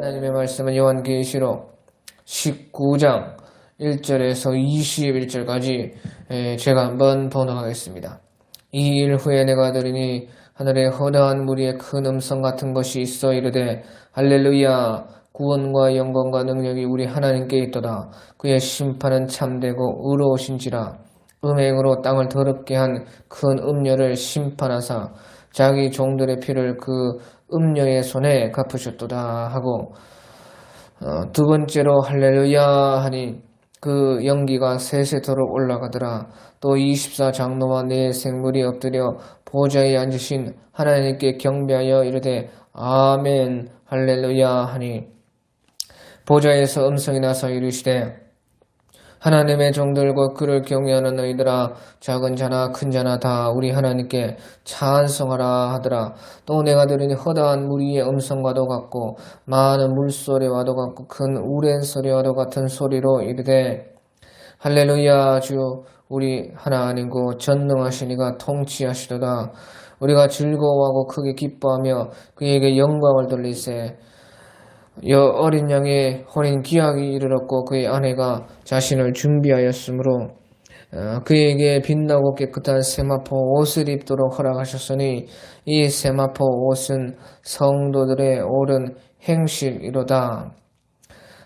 하나님의 말씀은 요한계시록 19장 1절에서 21절까지 제가 한번 번역하겠습니다. 이 일 후에 내가 들으니 하늘에 허다한 무리의 큰 음성 같은 것이 있어 이르되 할렐루야 구원과 영광과 능력이 우리 하나님께 있도다. 그의 심판은 참되고 의로우신지라. 음행으로 땅을 더럽게 한 큰 음녀를 심판하사 자기 종들의 피를 그 음녀의 손에 갚으셨도다 하고, 두 번째로 할렐루야 하니 그 연기가 세세토록 올라가더라. 또 24장로와 네 생물이 엎드려 보좌에 앉으신 하나님께 경배하여 이르되 아멘 할렐루야 하니, 보좌에서 음성이 나서 이르시되 하나님의 종들과 그를 경외하는 너희들아, 작은 자나 큰 자나 다 우리 하나님께 찬송하라 하더라. 또 내가 들으니 허다한 무리의 음성과도 같고 많은 물소리와도 같고 큰 우레 소리와도 같은 소리로 이르되 할렐루야 주 우리 하나님고 전능하신 이가 통치하시도다. 우리가 즐거워하고 크게 기뻐하며 그에게 영광을 돌리세. 어린 양의 혼인 기약이 이르렀고 그의 아내가 자신을 준비하였으므로 그에게 빛나고 깨끗한 세마포 옷을 입도록 허락하셨으니 이 세마포 옷은 성도들의 옳은 행실이로다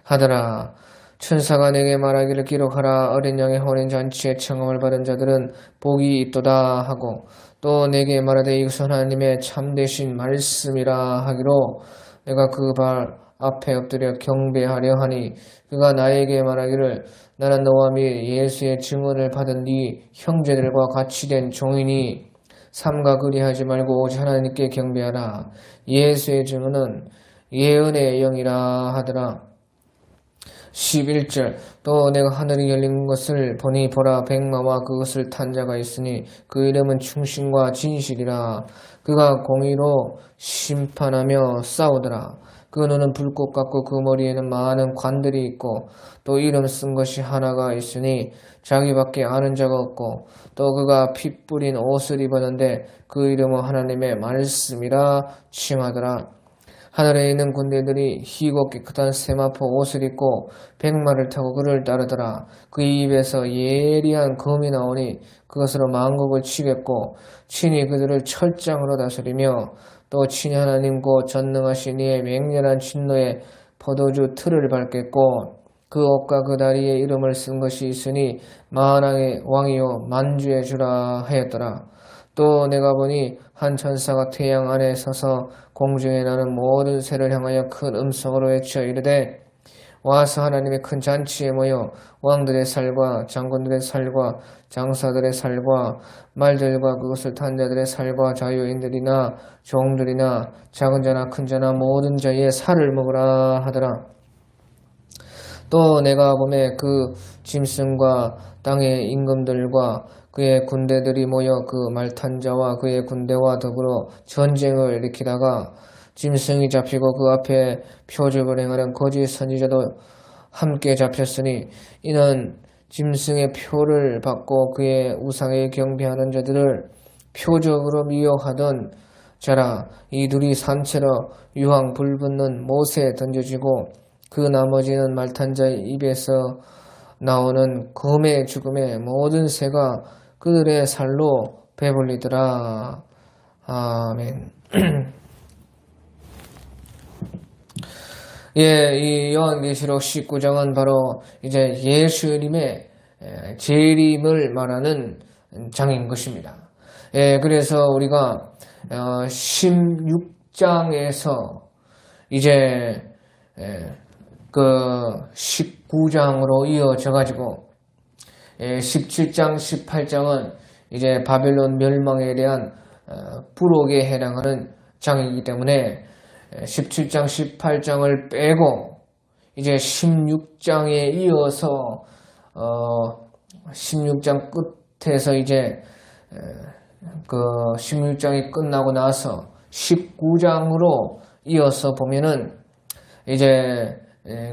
하더라. 천사가 내게 말하기를 기록하라. 어린 양의 혼인 잔치에 청함을 받은 자들은 복이 있도다 하고, 또 내게 말하되 이것은 하나님의 참되신 말씀이라 하기로 내가 그 발 앞에 엎드려 경배하려 하니, 그가 나에게 말하기를 나는 너와 및 예수의 증언을 받은 네 형제들과 같이 된 종이니 삼가 그리하지 말고 오직 하나님께 경배하라. 예수의 증언은 예언의 영이라 하더라. 11절 또 내가 하늘이 열린 것을 보니 보라 백마와 그것을 탄 자가 있으니 그 이름은 충신과 진실이라. 그가 공의로 심판하며 싸우더라. 그 눈은 불꽃 같고 그 머리에는 많은 관들이 있고 또 이름 쓴 것이 하나가 있으니 자기밖에 아는 자가 없고, 또 그가 피 뿌린 옷을 입었는데 그 이름은 하나님의 말씀이라 칭하더라. 하늘에 있는 군대들이 희고 깨끗한 세마포 옷을 입고 백마를 타고 그를 따르더라. 그 입에서 예리한 검이 나오니 그것으로 만국을 치겠고 친히 그들을 철장으로 다스리며, 또 친히 하나님 곧 전능하신 이의 맹렬한 진노의 포도주 틀을 밟겠고, 그 옷과 그 다리에 이름을 쓴 것이 있으니 만왕의 왕이요 만주의 주라 하였더라. 또 내가 보니 한 천사가 태양 안에 서서 공중에 나는 모든 새를 향하여 큰 음성으로 외쳐 이르되 와서 하나님의 큰 잔치에 모여 왕들의 살과 장군들의 살과 장사들의 살과 말들과 그것을 탄 자들의 살과 자유인들이나 종들이나 작은 자나 큰 자나 모든 자의 살을 먹으라 하더라. 또 내가 보매 그 짐승과 땅의 임금들과 그의 군대들이 모여 그 말 탄 자와 그의 군대와 더불어 전쟁을 일으키다가 짐승이 잡히고 그 앞에 표적을 행하는 거짓 선지자도 함께 잡혔으니, 이는 짐승의 표를 받고 그의 우상에 경배하는 자들을 표적으로 미워하던 자라. 이 둘이 산채로 유황 불붙는 못에 던져지고 그 나머지는 말탄 자의 입에서 나오는 검의 죽음에 모든 새가 그들의 살로 배불리더라. 아멘. 예, 이 요한계시록 19장은 바로 이제 예수님의 재림을 말하는 장인 것입니다. 예, 그래서 우리가 16장에서 이제 그 19장으로 이어져 가지고 17장, 18장은 이제 바벨론 멸망에 대한 부록에 해당하는 장이기 때문에 17장, 18장을 빼고 이제 16장에 이어서 16장 끝에서 이제 그 16장이 끝나고 나서 19장으로 이어서 보면은 이제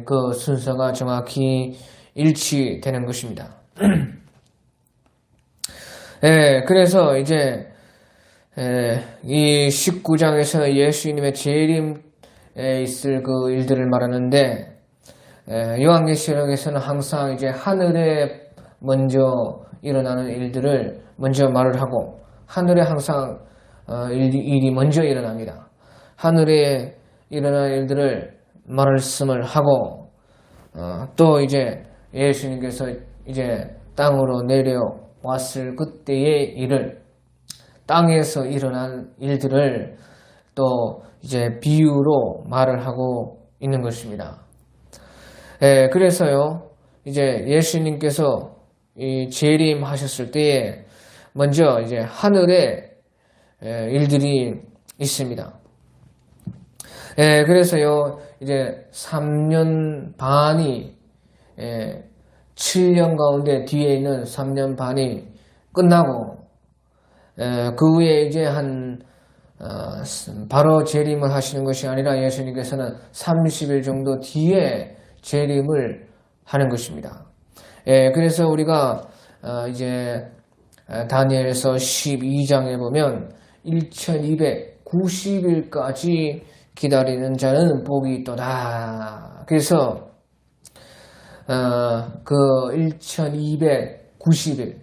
그 순서가 정확히 일치되는 것입니다. 그래서 이제 이 19장에서 예수님의 재림에 있을 그 일들을 말하는데, 요한계시록에서는 항상 이제 하늘에 먼저 일어나는 일들을 먼저 말을 하고, 하늘에 항상 일이 먼저 일어납니다. 하늘에 일어나는 일들을 말씀을 하고, 또 이제 예수님께서 이제 땅으로 내려왔을 그때의 일을, 땅에서 일어난 일들을 또 이제 비유로 말을 하고 있는 것입니다. 그래서요, 이제 예수님께서 이 재림하셨을 때에 먼저 이제 하늘에 일들이 있습니다. 그래서요, 이제 3년 반이 7년 가운데 뒤에 있는 3년 반이 끝나고, 그 후에 이제 바로 재림을 하시는 것이 아니라 예수님께서는 30일 정도 뒤에 재림을 하는 것입니다. 그래서 우리가 이제 다니엘서 12장에 보면 1290일까지 기다리는 자는 복이 있도다. 그래서 그 1290일,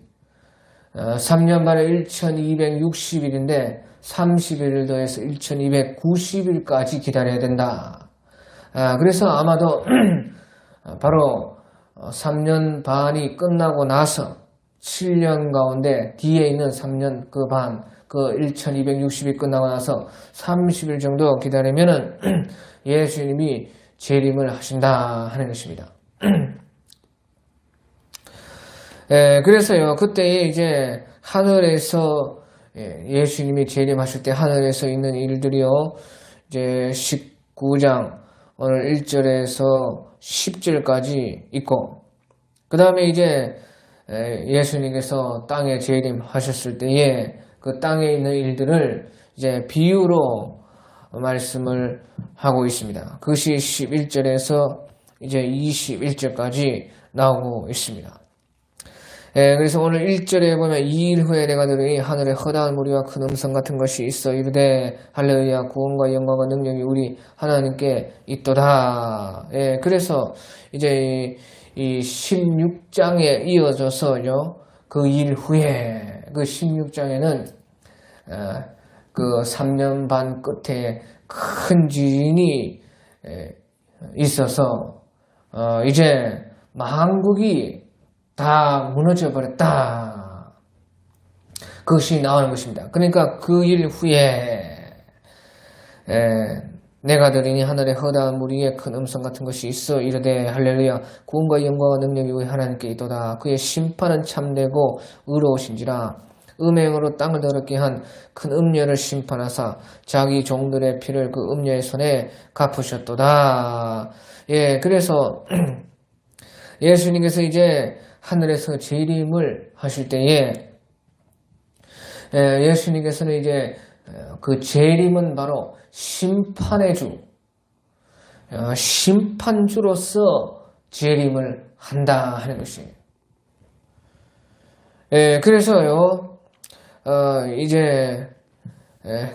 3년 반에 1260일인데 30일을 더해서 1290일까지 기다려야 된다. 그래서 아마도 바로 3년 반이 끝나고 나서 7년 가운데 뒤에 있는 3년 그 반, 그 1260일 끝나고 나서 30일 정도 기다리면은 예수님이 재림을 하신다 하는 것입니다. 그래서요, 그때에 이제 하늘에서 예수님이 재림하실 때 하늘에서 있는 일들이요, 이제 19장 오늘 1절에서 10절까지 있고, 그 다음에 이제 예수님께서 땅에 재림하셨을 때에 그 땅에 있는 일들을 이제 비유로 말씀을 하고 있습니다. 그것이 11절에서 이제 21절까지 나오고 있습니다. 그래서 오늘 1절에 보면 이 일 후에 내가 들으니 하늘에 허다한 무리와 큰 음성 같은 것이 있어 이르되 할렐루야 구원과 영광과 능력이 우리 하나님께 있도다. 그래서 이제 이 16장에 이어져서요, 그 일 후에 그 16장에는 그 3년 반 끝에 큰 지진이 있어서 이제 만국이 다 무너져 버렸다. 그것이 나오는 것입니다. 그러니까 그 일 후에 내가 들으니 하늘에 허다한 무리의 큰 음성 같은 것이 있어 이르되 할렐루야 구원과 영광과 능력이 우리 하나님께 있도다. 그의 심판은 참되고 의로우신지라. 음행으로 땅을 더럽게 한 큰 음녀를 심판하사 자기 종들의 피를 그 음녀의 손에 갚으셨도다. 그래서 예수님께서 이제 하늘에서 재림을 하실 때에 예수님께서는 이제 그 재림은 바로 심판의 주, 심판주로서 재림을 한다 하는 것이에요. 그래서요, 이제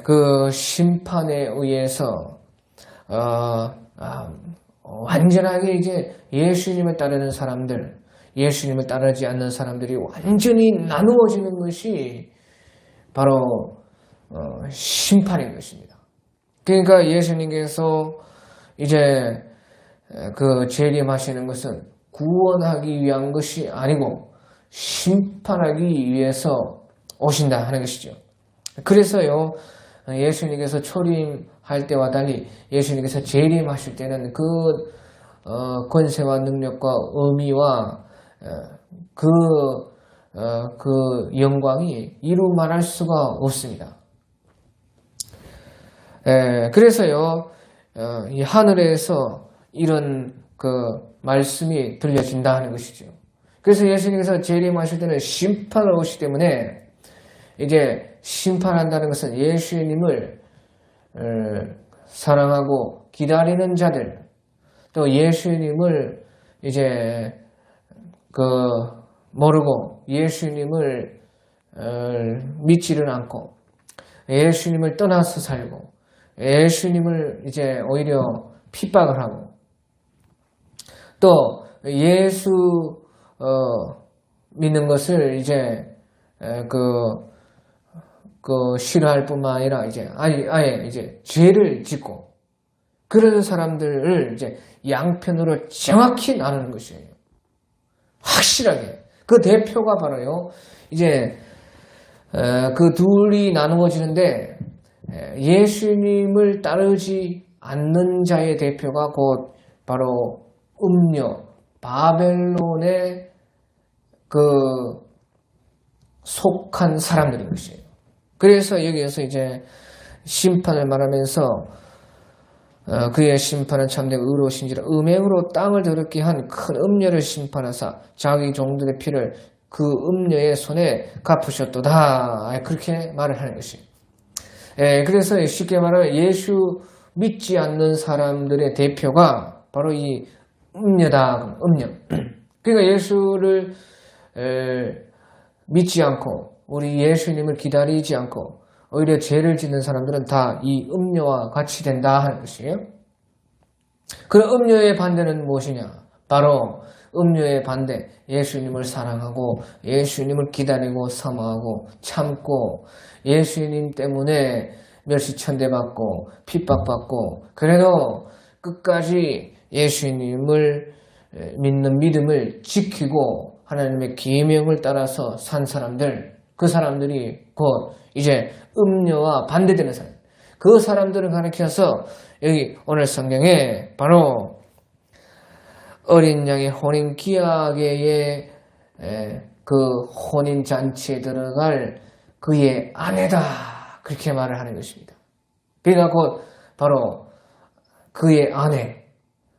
그 심판에 의해서 완전하게 이제 예수님을 따르는 사람들, 예수님을 따르지 않는 사람들이 완전히 나누어지는 것이 바로 심판인 것입니다. 그러니까 예수님께서 이제 그 재림하시는 것은 구원하기 위한 것이 아니고 심판하기 위해서 오신다 하는 것이죠. 그래서요, 예수님께서 초림할 때와 달리 예수님께서 재림하실 때는 그 권세와 능력과 의미와 그 영광이 이루 말할 수가 없습니다. 그래서요, 이 하늘에서 이런 그 말씀이 들려진다 하는 것이죠. 그래서 예수님께서 재림하실 때는 심판을 오시기 때문에 이제 심판한다는 것은 예수님을 사랑하고 기다리는 자들, 또 예수님을 이제 모르고 예수님을 믿지를 않고 예수님을 떠나서 살고 예수님을 이제 오히려 핍박을 하고 또 예수 믿는 것을 이제 싫어할 뿐만 아니라 이제 아예 이제 죄를 짓고 그런 사람들을 이제 양편으로 정확히 나누는 것이에요. 확실하게. 그 대표가 바로요. 이제 그 둘이 나누어지는데 예수님을 따르지 않는 자의 대표가 곧 바로 음녀 바벨론에 속한 사람들인 것이에요. 그래서 여기에서 이제 심판을 말하면서 그의 심판은 참되고 의로우신지라 음행으로 땅을 더럽게 한 큰 음녀를 심판하사 자기 종들의 피를 그 음녀의 손에 갚으셨도다. 그렇게 말을 하는 것이에요. 그래서 쉽게 말하면 예수 믿지 않는 사람들의 대표가 바로 이 음녀다. 음녀. 그러니까 예수를 믿지 않고 우리 예수님을 기다리지 않고 오히려 죄를 짓는 사람들은 다 이 음녀와 같이 된다 하는 것이에요. 그럼 음녀의 반대는 무엇이냐? 바로 음녀의 반대, 예수님을 사랑하고 예수님을 기다리고 사모하고 참고 예수님 때문에 멸시천대받고 핍박받고 그래도 끝까지 예수님을 믿는 믿음을 지키고 하나님의 계명을 따라서 산 사람들, 그 사람들이 곧 이제 음녀와 반대되는 사람, 그 사람들을 가리켜서 여기 오늘 성경에 바로 어린 양의 혼인 기약의 그 혼인 잔치에 들어갈 그의 아내다 그렇게 말을 하는 것입니다. 그러니까 곧 바로 그의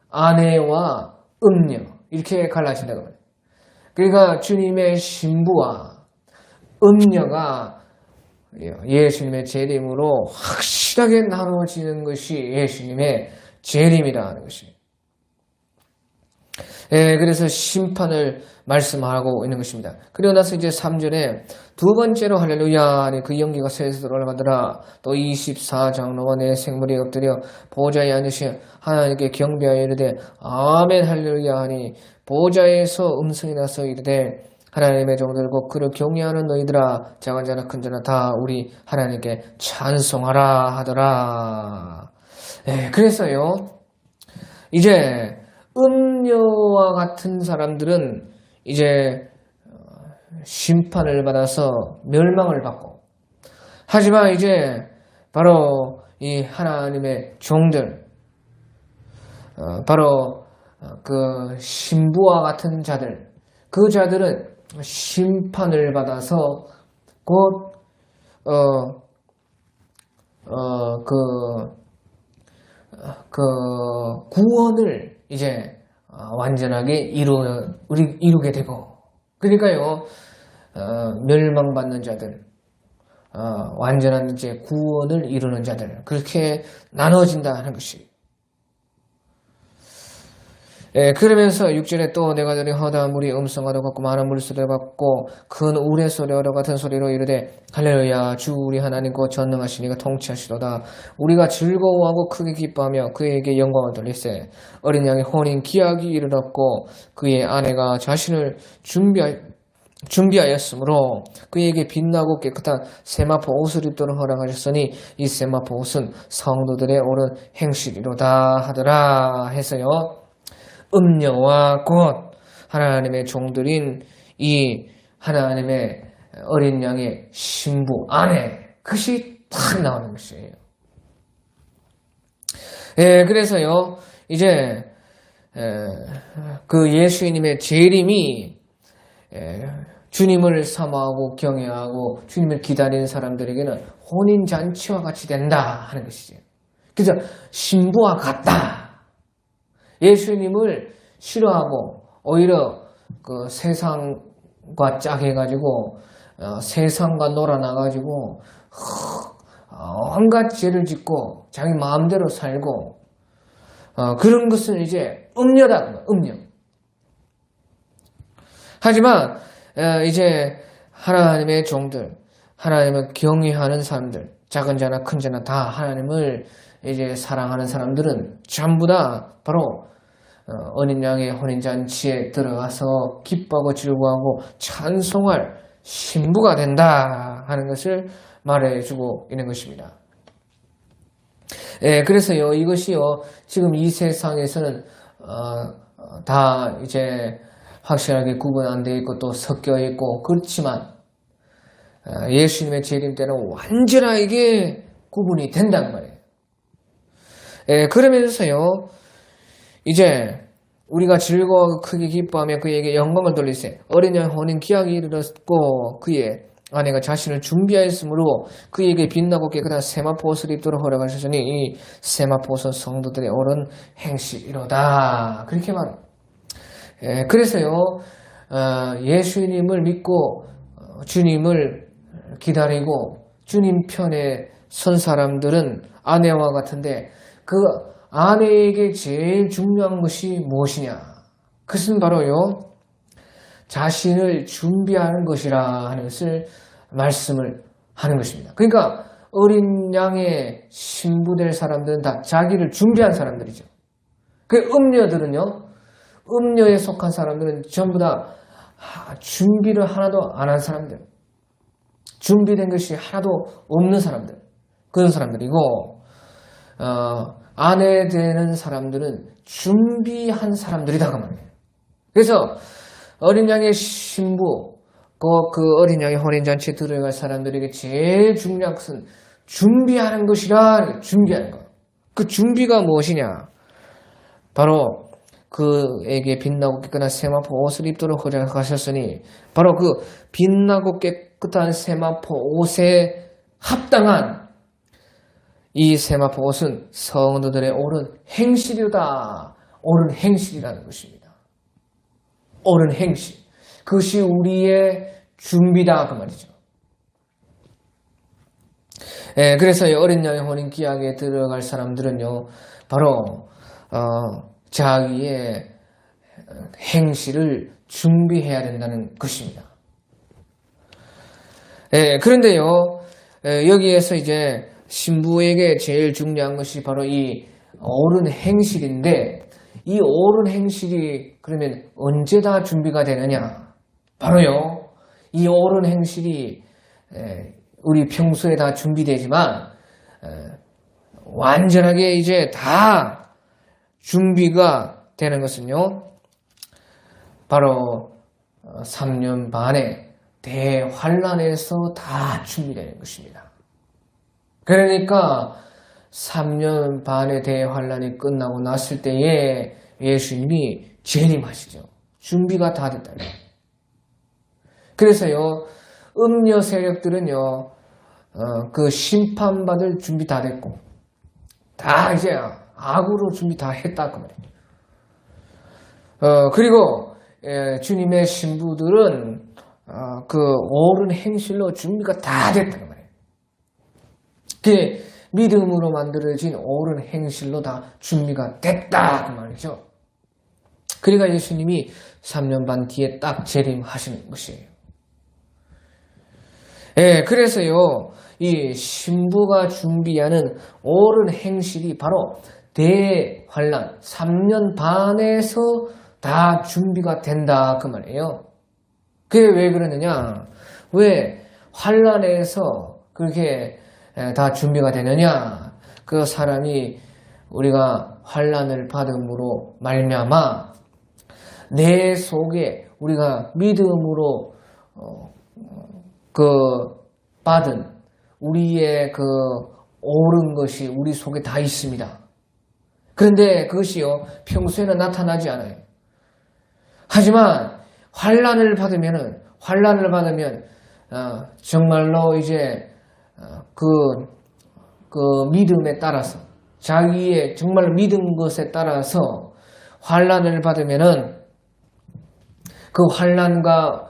아내와 음녀 이렇게 갈라진다고 합니다. 그러니까 주님의 신부와 음녀가 예수님의 재림으로 확실하게 나눠지는 것이 예수님의 재림이라는 것입니다. 그래서 심판을 말씀하고 있는 것입니다. 그리고 나서 이제 3절에 두 번째로 할렐루야 하니 그 연기가 셋으로 올라가더라. 또 24장로와 내 생물이 엎드려 보좌에 앉으시 하나님께 경배하여 이르되 아멘 할렐루야 하니 보좌에서 음성이 나서 이르되 하나님의 종들고 그를 경외하는 너희들아 작은 자나 큰 자나 다 우리 하나님께 찬송하라 하더라. 그래서요 이제 음녀와 같은 사람들은 이제 심판을 받아서 멸망을 받고 하지만 이제 바로 이 하나님의 종들 바로 그 신부와 같은 자들 그 자들은 심판을 받아서 곧 구원을 이제 완전하게 이루게 되고 그러니까요 멸망받는 자들 완전한 이제 구원을 이루는 자들 그렇게 나눠진다 하는 것이 그러면서 6절에 또 내가 들은 허다한 물이 음성하도 같고 많은 물소리를 받고 큰 우레 소리와 같은 소리로 이르되 할렐루야 주 우리 하나님 곧 전능하신 이가 통치하시도다. 우리가 즐거워하고 크게 기뻐하며 그에게 영광을 돌리세. 어린 양의 혼인 기약이 이르렀고 그의 아내가 자신을 준비하였으므로 그에게 빛나고 깨끗한 세마포 옷을 입도록 허락하셨으니 이 세마포 옷은 성도들의 옳은 행실이로다 하더라 해서요. 음녀와 곧 하나님의 종들인 이 하나님의 어린 양의 신부 아내 그것이 딱 나오는 것이에요. 그래서요 이제 그 예수님의 재림이 주님을 사모하고 경외하고 주님을 기다리는 사람들에게는 혼인잔치와 같이 된다 하는 것이죠. 그래서 신부와 같다. 예수님을 싫어하고 오히려 그 세상과 짝해가지고 세상과 놀아나가지고 온갖 죄를 짓고 자기 마음대로 살고 그런 것은 이제 음녀다. 음녀. 하지만 이제 하나님의 종들 하나님을 경외하는 사람들 작은 자나 큰 자나 다 하나님을 이제 사랑하는 사람들은 전부 다 바로 어린 양의 혼인잔치에 들어가서 기뻐하고 즐거워하고 찬송할 신부가 된다 하는 것을 말해주고 있는 것입니다. 그래서요, 이것이요, 지금 이 세상에서는 다 이제 확실하게 구분 안 되어 있고 또 섞여 있고 그렇지만 예수님의 재림 때는 완전하게 구분이 된단 말이에요. 그러면서요, 이제 우리가 즐거워 크게 기뻐하며 그에게 영광을 돌리세. 어린 양 혼인 기약이 이르렀고 그의 아내가 자신을 준비하였으므로 그에게 빛나고 깨끗한 세마포 옷을 입도록 허락하셨으니 이 세마포 옷은 성도들의 옳은 행실이로다. 그렇게 말합니다. 그래서요, 예수님을 믿고 주님을 기다리고 주님 편에 선 사람들은 아내와 같은데 그 아내에게 제일 중요한 것이 무엇이냐? 그것은 바로요, 자신을 준비하는 것이라 하는 것을 말씀을 하는 것입니다. 그러니까 어린 양의 신부될 사람들은 다 자기를 준비한 사람들이죠. 그 음녀들은요, 음녀에 속한 사람들은 전부 다 준비를 하나도 안 한 사람들, 준비된 것이 하나도 없는 사람들, 그런 사람들이고, 아내 되는 사람들은 준비한 사람들이다 그 말이에요. 그래서 어린 양의 신부, 그 어린 양의 혼인잔치에 들어갈 사람들에게 제일 중요한 것은 준비하는 것이라. 준비하는 것. 그 준비가 무엇이냐? 바로 그에게 빛나고 깨끗한 세마포 옷을 입도록 허락하셨으니 바로 그 빛나고 깨끗한 세마포 옷에 합당한 이 세마포 옷은 성도들의 옳은 행실이다. 옳은 행실이라는 것입니다. 옳은 행실. 그것이 우리의 준비다 그 말이죠. 그래서 어린 양의 혼인 기약에 들어갈 사람들은요, 바로 자기의 행실을 준비해야 된다는 것입니다. 그런데요, 여기에서 이제 신부에게 제일 중요한 것이 바로 이 옳은 행실인데, 이 옳은 행실이 그러면 언제 다 준비가 되느냐? 바로요, 이 옳은 행실이 우리 평소에 다 준비되지만 완전하게 이제 다 준비가 되는 것은요, 바로 3년 반의 대환란에서 다 준비되는 것입니다. 그러니까 3년 반의 대환란이 끝나고 났을 때에 예수님이 재림하시죠. 준비가 다 됐다. 그래서요, 음녀 세력들은요, 그 심판받을 준비 다 됐고, 다 이제 악으로 준비 다 했다 그 말이에요. 그리고 주님의 신부들은 그 옳은 행실로 준비가 다 됐다 그 말이에요. 그 믿음으로 만들어진 옳은 행실로 다 준비가 됐다 그 말이죠. 그러니까 예수님이 3년 반 뒤에 딱 재림하시는 것이에요. 그래서요, 이 신부가 준비하는 옳은 행실이 바로 대환란 3년 반에서 다 준비가 된다 그 말이에요. 그게 왜 그러느냐? 왜 환란에서 그렇게 다 준비가 되느냐? 그 사람이 우리가 환란을 받음으로 말미암아 내 속에 우리가 믿음으로 받은 우리의 그 옳은 것이 우리 속에 다 있습니다. 그런데 그것이요, 평소에는 나타나지 않아요. 하지만 환란을 받으면 정말로 이제 그 믿음에 따라서 자기의 정말 믿은 것에 따라서 환란을 받으면은 그 환란과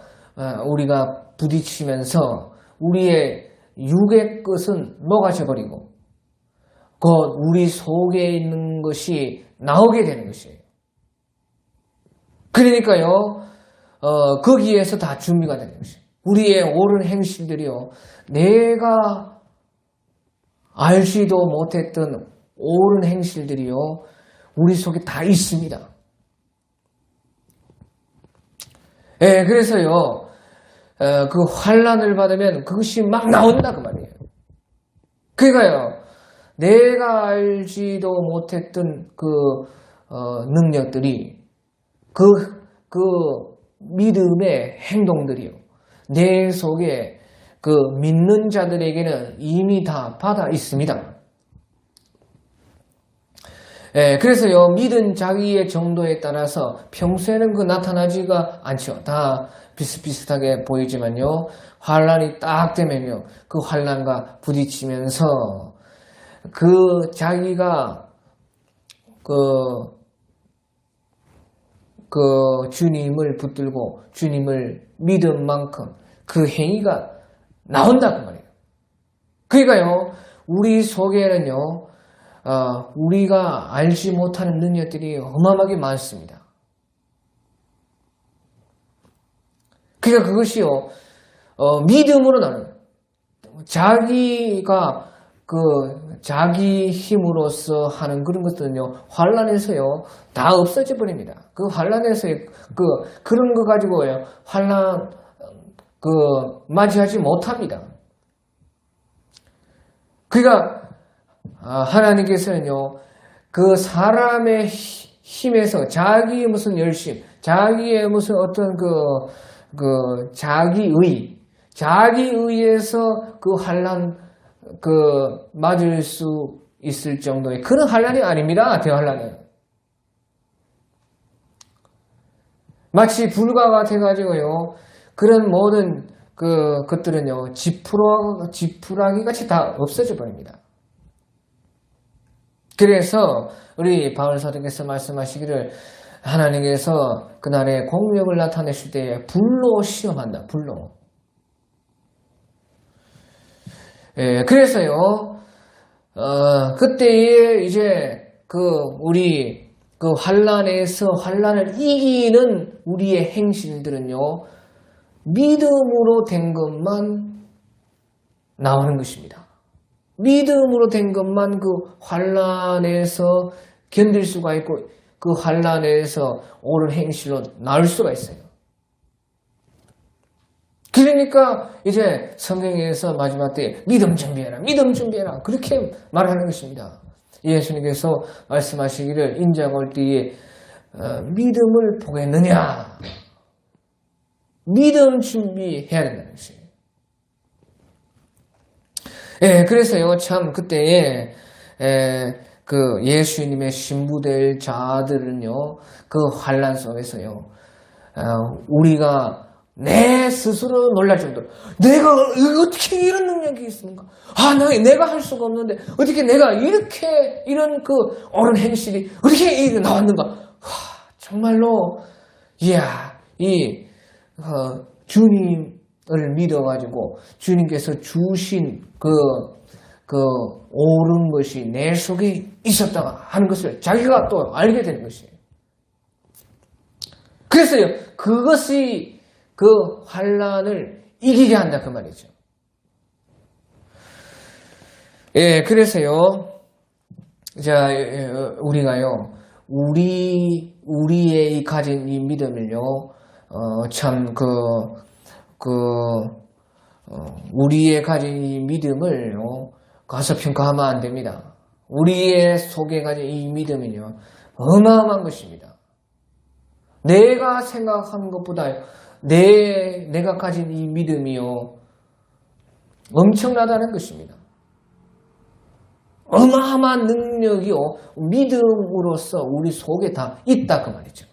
우리가 부딪히면서 우리의 육의 것은 녹아져 버리고 곧 우리 속에 있는 것이 나오게 되는 것이에요. 그러니까요, 거기에서 다 준비가 되는 것이에요. 우리의 옳은 행실들이요, 내가 알지도 못했던 옳은 행실들이요 우리 속에 다 있습니다. 예, 그래서요 그 환난을 받으면 그것이 막 나온다 그 말이에요. 그러니까요 내가 알지도 못했던 그 능력들이 그 믿음의 행동들이요 내 속에 그 믿는 자들에게는 이미 다 받아 있습니다. 예, 그래서요 믿은 자기의 정도에 따라서 평소에는 그 나타나지가 않죠. 다 비슷비슷하게 보이지만요 환난이 딱 되면요 그 환난과 부딪히면서 그 자기가 그 주님을 붙들고 주님을 믿은 만큼 그 행위가 나온다 그 말이에요. 그러니까요 우리 속에는요 우리가 알지 못하는 능력들이 어마어마하게 많습니다. 그러니까 그것이요 믿음으로 나는 자기가 자기 힘으로서 하는 그런 것들은요 환난에서요 다 없어져 버립니다. 그 환난에서의 그런 거 가지고요 환난 맞이하지 못합니다. 그러니까 하나님께서는요 그 사람의 힘에서 자기의 무슨 열심, 자기의 무슨 어떤 자기의에서 그 환난 맞을 수 있을 정도의 그런 환난이 아닙니다. 대환난은 마치 불과 같아가지고요 그런 모든 것들은요 지푸라기 같이 다 없어져 버립니다. 그래서 우리 바울 사도께서 말씀하시기를 하나님께서 그날의 공력을 나타내실 때에 불로 시험한다. 불로. 예, 그래서요 그때에 이제 우리 환난을 이기는 우리의 행실들은요 믿음으로 된 것만 나오는 것입니다. 믿음으로 된 것만 그 환난에서 견딜 수가 있고 그 환난에서 옳은 행실로 나올 수가 있어요. 그러니까 이제 성경에서 마지막 때 믿음 준비해라, 믿음 준비해라 그렇게 말하는 것입니다. 예수님께서 말씀하시기를 인자가 올 때에 믿음을 보겠느냐, 믿음 준비해야 된다는 것이에요. 예, 그래서요 참 그때에 그 예수님의 신부될 자들은요 그 환난 속에서요 우리가 내 스스로 놀랄 정도로 내가 어떻게 이런 능력이 있습니까? 내가 할 수가 없는데 어떻게 내가 이런 옳은 행실이 어떻게 나왔는가? 정말로 주님을 믿어가지고 주님께서 주신 옳은 것이 내 속에 있었다가 하는 것을 자기가 또 알게 되는 것이에요. 그래서요 그것이 그 환난을 이기게 한다 그 말이죠. 예, 그래서요 자 우리가요 우리의 가진 이 믿음을요 참 우리의 가진 이 믿음을요 과소평가하면 안 됩니다. 우리의 속에 가진 이 믿음은요 어마어마한 것입니다. 내가 생각하는 것보다 내가 가진 이 믿음이요 엄청나다는 것입니다. 어마어마한 능력이요 믿음으로써 우리 속에 다 있다 그 말이죠.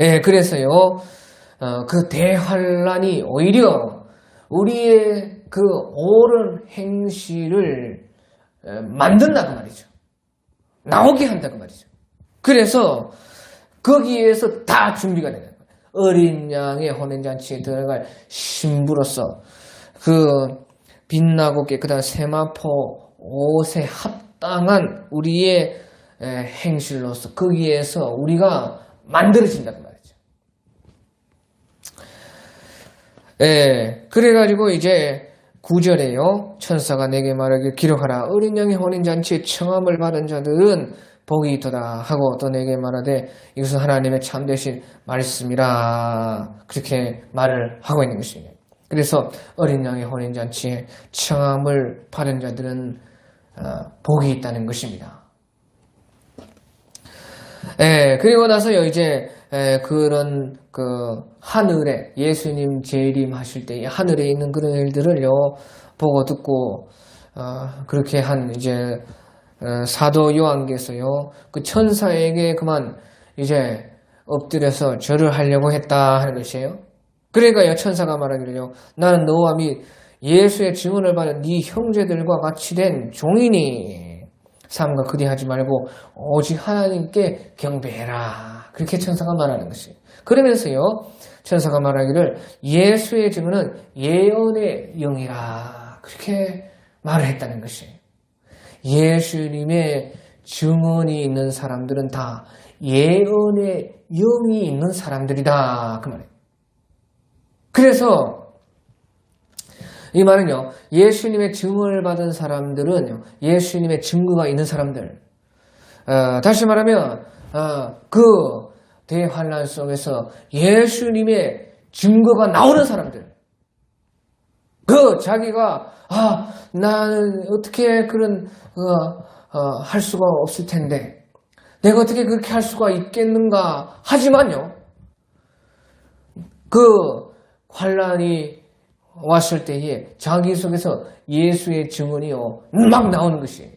예, 그래서요 그 대환난이 오히려 우리의 그 옳은 행실을 만든다 그 말이죠. 나오게 한다 그 말이죠. 그래서 거기에서 다 준비가 되는 거예요. 어린 양의 혼인잔치에 들어갈 신부로서 빛나고 깨끗한 세마포 옷에 합당한 우리의 행실로서 거기에서 우리가 만들어진다는 말이죠. 예, 그래가지고 이제 9절에요. 천사가 내게 말하길 기록하라. 어린 양의 혼인잔치에 청함을 받은 자들은 복이 있도다 하고 또 내게 말하되 이것은 하나님의 참되신 말씀이라. 그렇게 말을 하고 있는 것이에요. 그래서 어린 양의 혼인잔치에 청함을 받은 자들은 복이 있다는 것입니다. 그리고 나서요, 이제, 그런, 하늘에, 예수님 재림하실 때, 하늘에 있는 그런 일들을요, 보고 듣고, 그렇게 한, 이제, 사도 요한께서요, 그 천사에게 그만, 이제, 엎드려서 절을 하려고 했다 하는 것이에요. 그러니까요, 천사가 말하기를요, 나는 너와 및 예수의 증언을 받은 네 형제들과 같이 된 종이니, 삼가 그리하지 말고 오직 하나님께 경배해라. 그렇게 천사가 말하는 것이에요. 그러면서요, 천사가 말하기를 예수의 증언은 예언의 영이라. 그렇게 말을 했다는 것이에요. 예수님의 증언이 있는 사람들은 다 예언의 영이 있는 사람들이다. 그 말이에요. 그래서 이 말은요, 예수님의 증언을 받은 사람들은 예수님의 증거가 있는 사람들. 다시 말하면, 그 대환란 속에서 예수님의 증거가 나오는 사람들. 자기가, 나는 어떻게 그런, 할 수가 없을 텐데, 내가 어떻게 그렇게 할 수가 있겠는가. 하지만요, 그 환란이 왔을 때에 자기 속에서 예수의 증언이요 막 나오는 것이에요.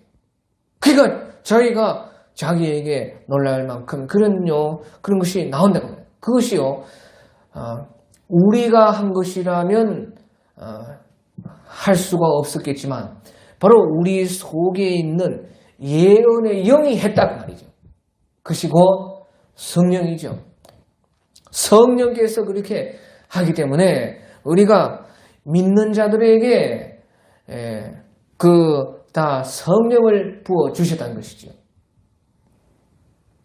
그러니까 저희가 자기에게 놀랄 만큼 그런 것이 나온다고 해요. 그것이요 우리가 한 것이라면 할 수가 없었겠지만 바로 우리 속에 있는 예언의 영이 했다고 말이죠. 그것이 곧 성령이죠. 성령께서 그렇게 하기 때문에 우리가 믿는 자들에게 다 성령을 부어 주셨다는 것이죠.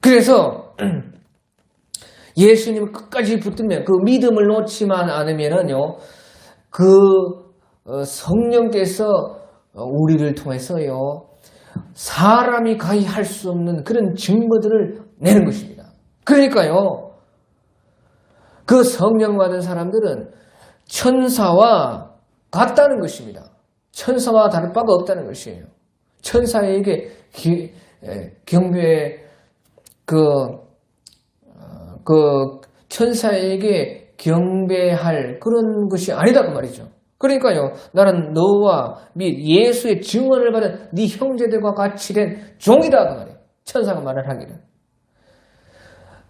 그래서 예수님 끝까지 붙들면 그 믿음을 놓지만 않으면은요, 성령께서 우리를 통해서요 사람이 가히 할 수 없는 그런 증거들을 내는 것입니다. 그러니까요, 그 성령 받은 사람들은 천사와 같다는 것입니다. 천사와 다를 바가 없다는 것이에요. 천사에게 천사에게 경배할 그런 것이 아니다 그 말이죠. 그러니까요, 나는 너와 및 예수의 증언을 받은 네 형제들과 같이 된 종이다 그 말이에요. 천사가 말을 하기를.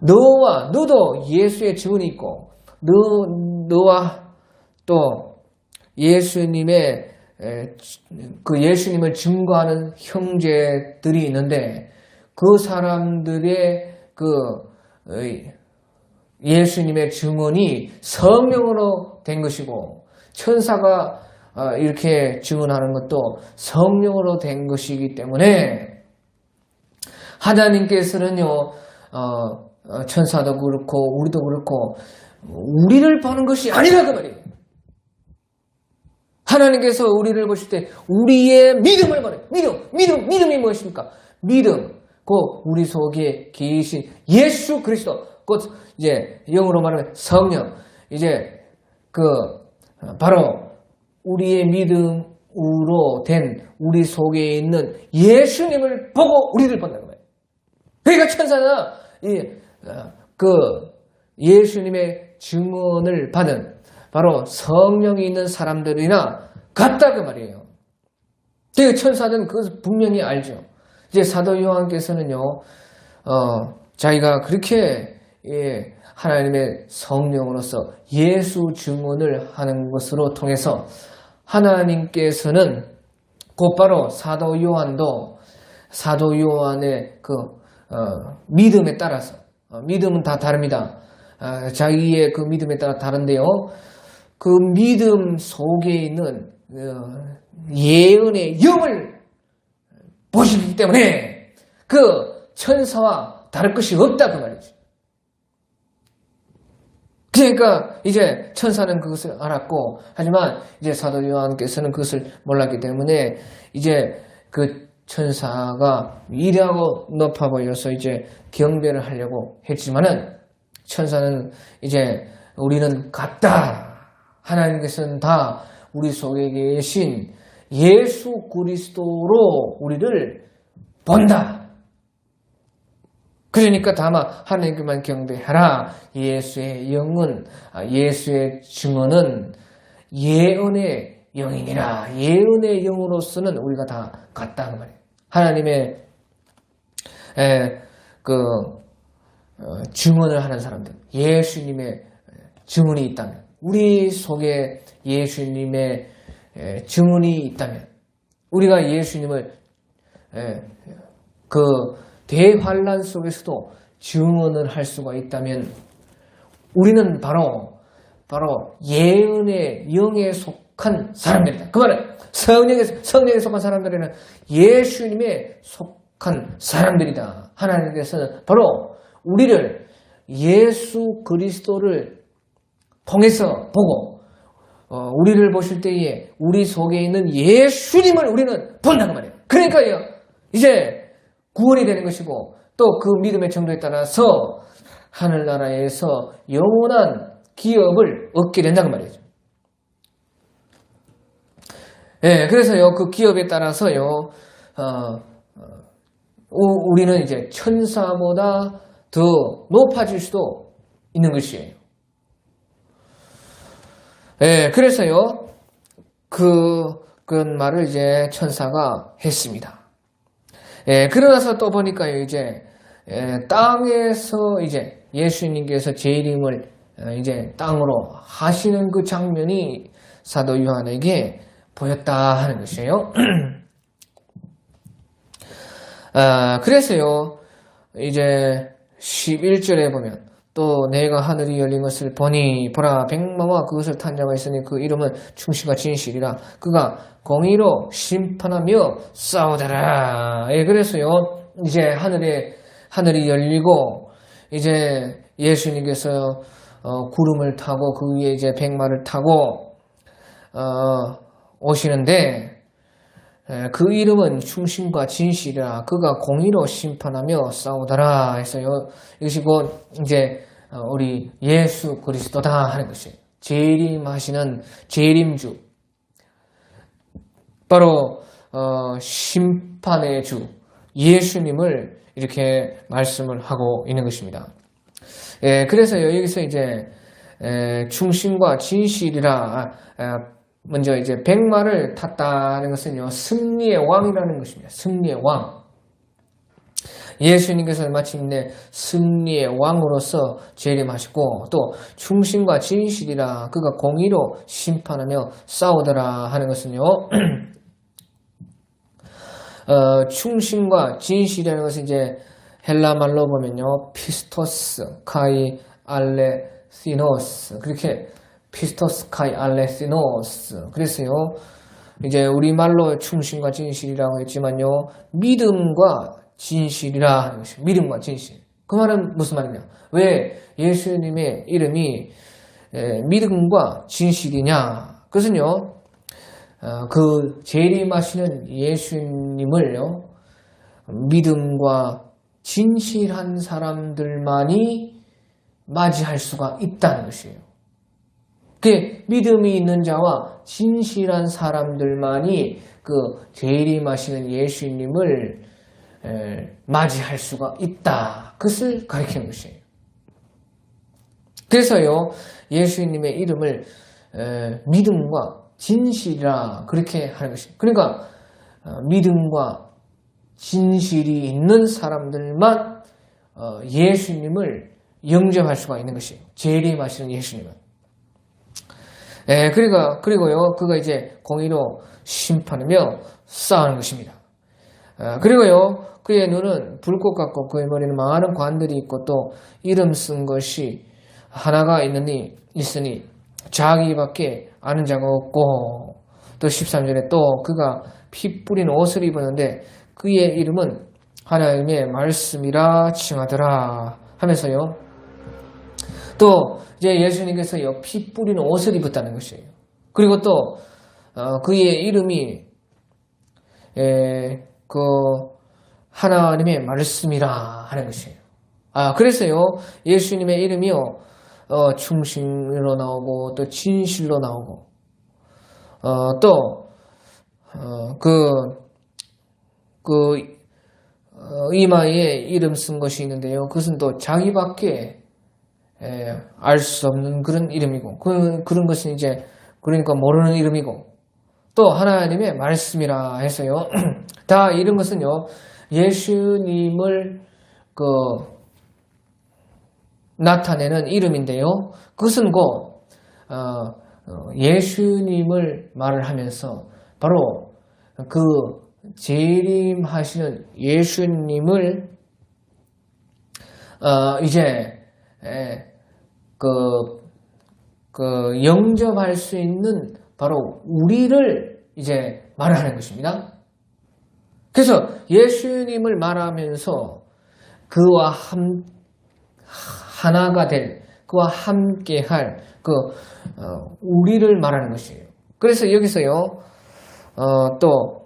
너도 예수의 증언이 있고 너와 또 예수님의 예수님을 증거하는 형제들이 있는데 그 사람들의 예수님의 증언이 성령으로 된 것이고 천사가 이렇게 증언하는 것도 성령으로 된 것이기 때문에 하나님께서는요 천사도 그렇고 우리도 그렇고 우리를 보는 것이 아니라 그 말이에요. 하나님께서 우리를 보실 때 우리의 믿음을 보는 믿음이 무엇입니까? 믿음, 곧 우리 속에 계신 예수 그리스도, 곧 이제 영어로 말하면 성령, 이제 바로 우리의 믿음으로 된 우리 속에 있는 예수님을 보고 우리를 본다는 거예요. 그러니까 천사나 예수님의 증언을 받은 바로 성령이 있는 사람들이나 같다 그 말이에요. 천사들은 그것을 분명히 알죠. 이제 사도 요한께서는요, 자기가 그렇게 하나님의 성령으로서 예수 증언을 하는 것으로 통해서 하나님께서는 곧바로 사도 요한의 믿음에 따라서 믿음은 다 다릅니다. 자기의 그 믿음에 따라 다른데요. 그 믿음 속에 있는 예언의 영을 보시기 때문에 그 천사와 다를 것이 없다 그 말이죠. 그러니까 이제 천사는 그것을 알았고, 하지만 이제 사도 요한께서는 그것을 몰랐기 때문에 이제 그 천사가 위대하고 높아 보여서 이제 경배를 하려고 했지만은, 천사는 이제 우리는 같다. 하나님께서는 다 우리 속에 계신 예수 그리스도로 우리를 본다. 그러니까 다만 하나님께만 경배하라. 예수의 영은, 예수의 증언은 예언의 영이니라. 예언의 영으로서는 우리가 다 같다 그 말이에요. 하나님의 증언을 하는 사람들, 예수님의 증언이 있다면, 우리 속에 예수님의 증언이 있다면, 우리가 예수님을 그 대환란 속에서도 증언을 할 수가 있다면, 우리는 바로 예언의 영에 속한 사람들이다. 그 말은 성령에 속한 사람들에는 예수님에 속한 사람들이다. 하나님께서는 바로 우리를 예수 그리스도를 통해서 보고, 우리를 보실 때에 우리 속에 있는 예수님을 우리는 본다는 말이에요. 그러니까요, 이제 구원이 되는 것이고, 또 그 믿음의 정도에 따라서 하늘나라에서 영원한 기업을 얻게 된다는 말이죠. 예, 그래서요, 그 기업에 따라서요, 우리는 이제 천사보다 더 높아질 수도 있는 것이에요. 예, 그래서요, 그 말을 이제 천사가 했습니다. 예, 그러나서 또 보니까요, 이제, 땅에서 이제 예수님께서 재림을 이제 땅으로 하시는 그 장면이 사도 요한에게 보였다 하는 것이에요. 그래서요, 이제 11절에 보면, 또 내가 하늘이 열린 것을 보니 보라 백마와 그것을 탄 자가 있으니 그 이름은 충신과 진실이라. 그가 공의로 심판하며 싸우더라. 예, 그래서요, 이제 하늘이 열리고, 이제 예수님께서 구름을 타고 그 위에 이제 백마를 타고 오시는데, 그 이름은 충신과 진실이라. 그가 공의로 심판하며 싸우더라 해서요, 이것이 곧 이제 우리 예수 그리스도다 하는 것이에요. 재림하시는 재림주, 바로 심판의 주 예수님을 이렇게 말씀을 하고 있는 것입니다. 예, 그래서요, 여기서 이제 충신과 진실이라, 먼저 이제 백마를 탔다는 것은요, 승리의 왕이라는 것입니다. 승리의 왕. 예수님께서 마침내 승리의 왕으로서 재림하시고, 또 충신과 진실이라. 그가 공의로 심판하며 싸우더라 하는 것은요, 충신과 진실이라는 것은 이제 헬라 말로 보면요, 피스토스 카이 알레시노스, 그렇게 피스토스 카이 알레시노스. 그래서요, 이제 우리말로 충신과 진실이라고 했지만요, 믿음과 진실이라 하는 것이에요. 믿음과 진실. 그 말은 무슨 말이냐? 왜 예수님의 이름이 믿음과 진실이냐? 그것은요, 그 재림하시는 예수님을요, 믿음과 진실한 사람들만이 맞이할 수가 있다는 것이에요. 그 믿음이 있는 자와 진실한 사람들만이 그 재림하시는 예수님을 맞이할 수가 있다. 그것을 가리키는 것이에요. 그래서요, 예수님의 이름을 믿음과 진실이라 그렇게 하는 것입니다. 그러니까 믿음과 진실이 있는 사람들만 예수님을 영접할 수가 있는 것이에요. 재림하시는 예수님은. 그리고요, 그가 이제 공의로 심판하며 싸우는 것입니다. 그리고요, 그의 눈은 불꽃 같고 그의 머리는 많은 관들이 있고 또 이름 쓴 것이 하나가 있으니 자기밖에 아는 자가 없고, 또 13절에 또 그가 피 뿌린 옷을 입었는데 그의 이름은 하나님의 말씀이라 칭하더라 하면서요, 또 이제 예수님께서요 피 뿌리는 옷을 입었다는 것이에요. 그리고 또 그의 이름이 그 하나님의 말씀이라 하는 것이에요. 그래서요 예수님의 이름이요 충신으로 나오고 또 진실로 나오고 또 이마에 이름 쓴 것이 있는데요. 그것은 또 자기밖에 알 수 없는 그런 이름이고 그런 것은 이제 그러니까 모르는 이름이고 또 하나님의 말씀이라 해서요. 다 이런 것은요 예수님을 나타내는 이름인데요. 그것은 곧 예수님을 말을 하면서 바로 그 재림하시는 예수님을 이제 영접할 수 있는 바로 우리를 이제 말하는 것입니다. 그래서 예수님을 말하면서 그와 하나가 될 그와 함께할 우리를 말하는 것이에요. 그래서 여기서요 또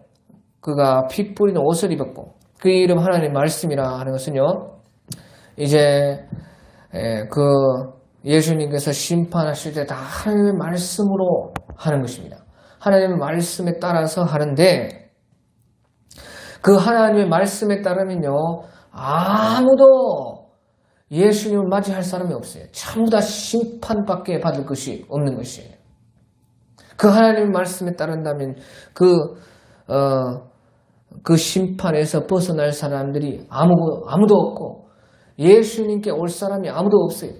그가 피 뿌리는 옷을 입었고 그 이름 하나님의 말씀이라 하는 것은요 이제 예수님께서 심판하실 때 다 하나님의 말씀으로 하는 것입니다. 하나님의 말씀에 따라서 하는데 그 하나님의 말씀에 따르면요 아무도 예수님을 맞이할 사람이 없어요. 전부 다 심판밖에 받을 것이 없는 것이에요. 그 하나님의 말씀에 따른다면 그 심판에서 벗어날 사람들이 아무도 없고 예수님께 올 사람이 아무도 없어요.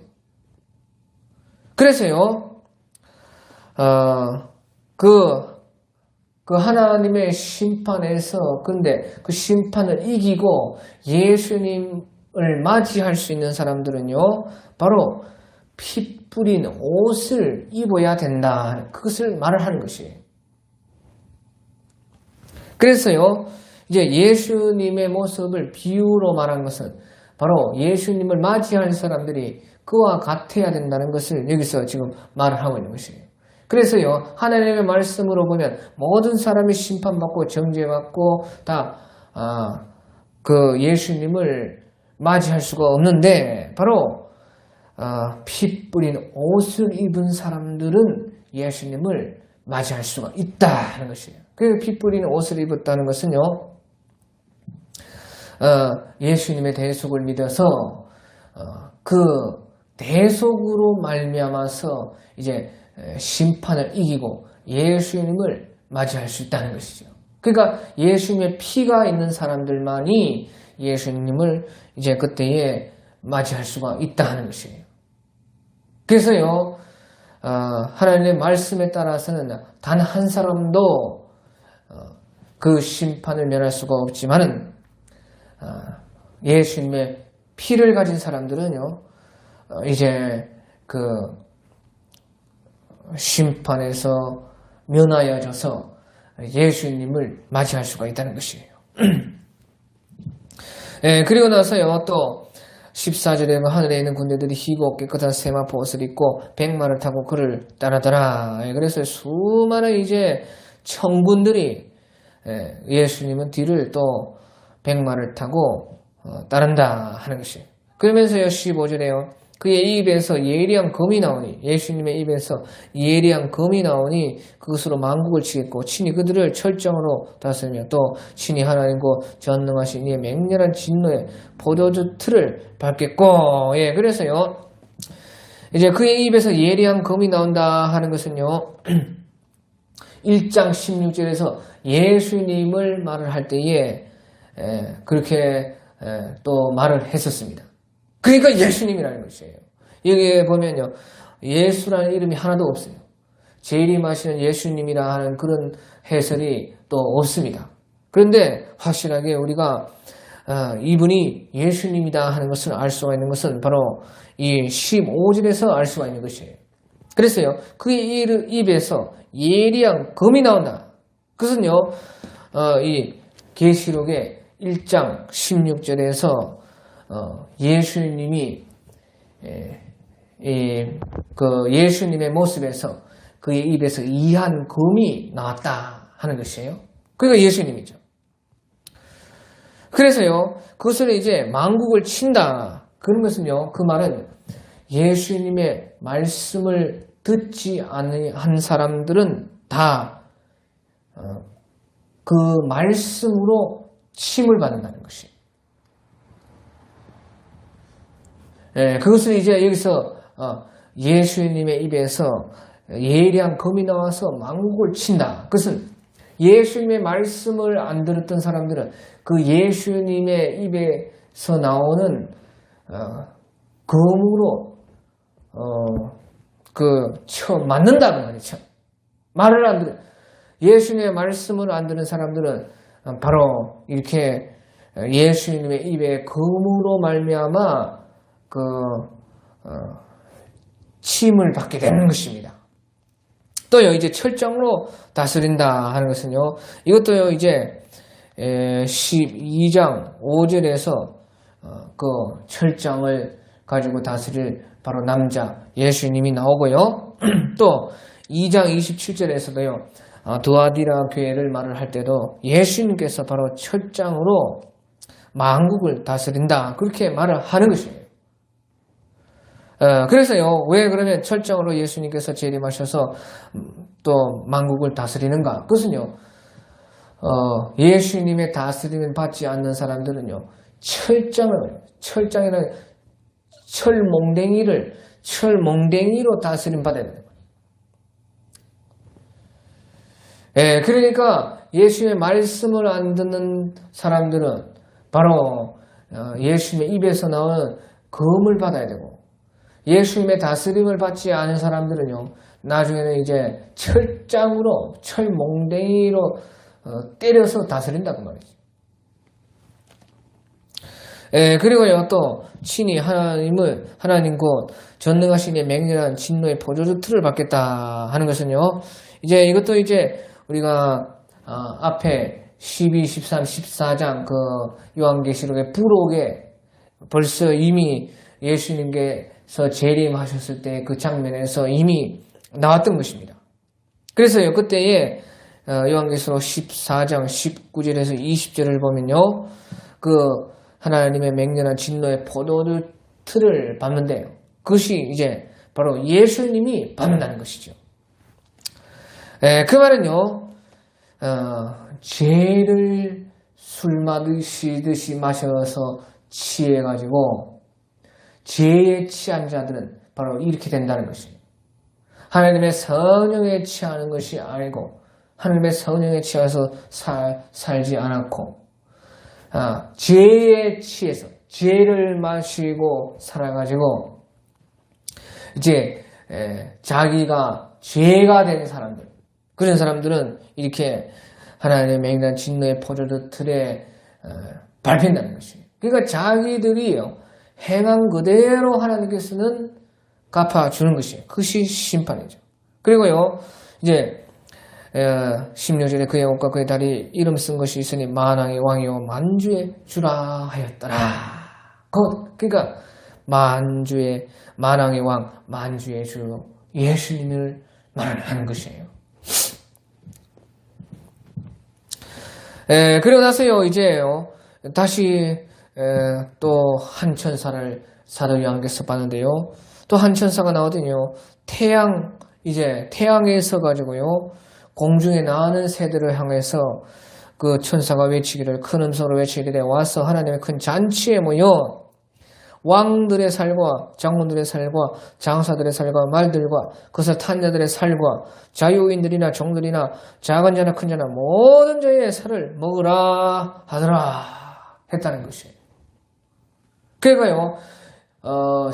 그래서요 그 하나님의 심판에서 근데 그 심판을 이기고 예수님을 맞이할 수 있는 사람들은요 바로 피 뿌린 옷을 입어야 된다. 그것을 말을 하는 것이에요. 그래서요 이제 예수님의 모습을 비유로 말한 것은 바로 예수님을 맞이할 사람들이 그와 같아야 된다는 것을 여기서 지금 말을 하고 있는 것이에요. 그래서요 하나님의 말씀으로 보면 모든 사람이 심판받고 정죄받고 다 예수님을 맞이할 수가 없는데 바로 피 뿌린 옷을 입은 사람들은 예수님을 맞이할 수가 있다는 것이에요. 그 피 뿌린 옷을 입었다는 것은요 예수님의 대속을 믿어서 그 대속으로 말미암아서 이제 심판을 이기고 예수님을 맞이할 수 있다는 것이죠. 그러니까 예수님의 피가 있는 사람들만이 예수님을 이제 그때에 맞이할 수가 있다는 것이에요. 그래서요 하나님의 말씀에 따라서는 단 한 사람도 그 심판을 면할 수가 없지만은 예수님의 피를 가진 사람들은요 이제 그 심판에서 면하여져서 예수님을 맞이할 수가 있다는 것이에요. 그리고 나서요 또 14절에 보면 하늘에 있는 군대들이 희고 깨끗한 세마포 옷을 입고 백마를 타고 그를 따르더라. 그래서 수많은 이제 청군들이 예수님은 뒤를 또 백마를 타고 따른다 하는 것이에요. 그러면서요 15절에요 그의 입에서 예리한 검이 나오니 예수님의 입에서 예리한 검이 나오니 그것으로 만국을 치겠고 친히 그들을 철정으로 다스리며 또 친히 하나님과 전능하신 이의 맹렬한 진노의 포도주 틀을 밟겠고 그래서요 이제 그의 입에서 예리한 검이 나온다 하는 것은요 1장 16절에서 예수님을 말을 할 때에 그렇게 또 말을 했었습니다. 그러니까 예수님이라는 것이에요. 여기에 보면요 예수라는 이름이 하나도 없어요. 재림하시는 예수님이라 하는 그런 해설이 또 없습니다. 그런데 확실하게 우리가 이분이 예수님이다 하는 것을 알 수가 있는 것은 바로 이 15절에서 알 수가 있는 것이에요. 그래서요 그의 입에서 예리한 검이 나온다. 그것은요 이 계시록의 1장 16절에서 예수님이 그 예수님의 모습에서 그의 입에서 이한 금이 나왔다 하는 것이에요. 그러니까 예수님이죠. 그래서요, 그것을 이제 만국을 친다. 그런 것은요, 그 말은 예수님의 말씀을 듣지 않은 사람들은 다 그 말씀으로 침을 받는다는 것이. 그것을 이제 여기서 예수님의 입에서 예리한 검이 나와서 만국을 친다. 그것은 예수님의 말씀을 안 들었던 사람들은 그 예수님의 입에서 나오는 검으로 맞는다는 말이죠. 말을 안 들은 예수님의 말씀을 안 들은 사람들은 바로 이렇게 예수님의 입에 검으로 말미암아 침을 받게 되는 것입니다. 또요, 이제 철장으로 다스린다 하는 것은요, 이것도요, 이제 12장 5절에서 그 철장을 가지고 다스릴 바로 남자 예수님이 나오고요. 또 2장 27절에서도요, 두아디라 교회를 말을 할 때도 예수님께서 바로 철장으로 만국을 다스린다 그렇게 말을 하는 것이에요. 그래서요, 왜 그러면 철장으로 예수님께서 재림하셔서 또 만국을 다스리는가? 그것은요, 예수님의 다스림을 받지 않는 사람들은요, 철장이라는 철몽댕이로 다스림 받아야 되는 거예요. 그러니까 예수님의 말씀을 안 듣는 사람들은 바로 예수님의 입에서 나오는 검을 받아야 되고, 예수님의 다스림을 받지 않은 사람들은요, 나중에는 이제 철몽댕이로 때려서 다스린다고 말이죠. 그리고요, 또 친히 하나님 곧 전능하신 이의 맹렬한 진노의 보조주 틀을 받겠다 하는 것은요, 이제 이것도 이제 우리가 앞에 12, 13, 14장 그 요한계시록의 부록에 벌써 이미 예수님께서 재림하셨을 때 그 장면에서 이미 나왔던 것입니다. 그래서요, 그때에 요한계시록 14장 19절에서 20절을 보면요, 그 하나님의 맹렬한 진노의 포도주 틀을 받는데요, 그것이 이제 바로 예수님이 받는다는 것이죠. 그 말은요, 죄를 술 마시듯이 마셔서 취해가지고 죄에 취한 자들은 바로 이렇게 된다는 것입니다. 하나님의 성령에 취하는 것이 아니고 하나님의 성령에 취해서 살지 않았고 죄에 취해서 죄를 마시고 살아가지고 이제 자기가 죄가 된 사람들, 그런 사람들은 이렇게 하나님의 맹렬한 진노의 포도주 틀에 밟힌다는 것입니다. 그러니까 자기들이요, 행한 그대로 하나님께서는 갚아주는 것이에요. 그것이 심판이죠. 그리고요, 이제 16절에 그의 옷과 그의 다리 이름 쓴 것이 있으니 만왕의 왕이요 만주의 주라 하였더라. 그러니까 만왕의 왕, 만주의 주 예수님을 말하는 것이에요. 그리고 나서요, 이제요, 다시 또 한 천사를 사도 요한께서 봤는데요, 또 한 천사가 나오더니요, 태양에서 가지고요, 공중에 나는 새들을 향해서 그 천사가 외치기를, 큰 음성으로 외치기를, 와서 하나님의 큰 잔치에 모여 왕들의 살과 장군들의 살과 장사들의 살과 말들과 그것을 탄 자들의 살과 자유인들이나 종들이나 작은 자나 큰 자나 모든 자의 살을 먹으라 하더라 했다는 것이에요. 그러니까요,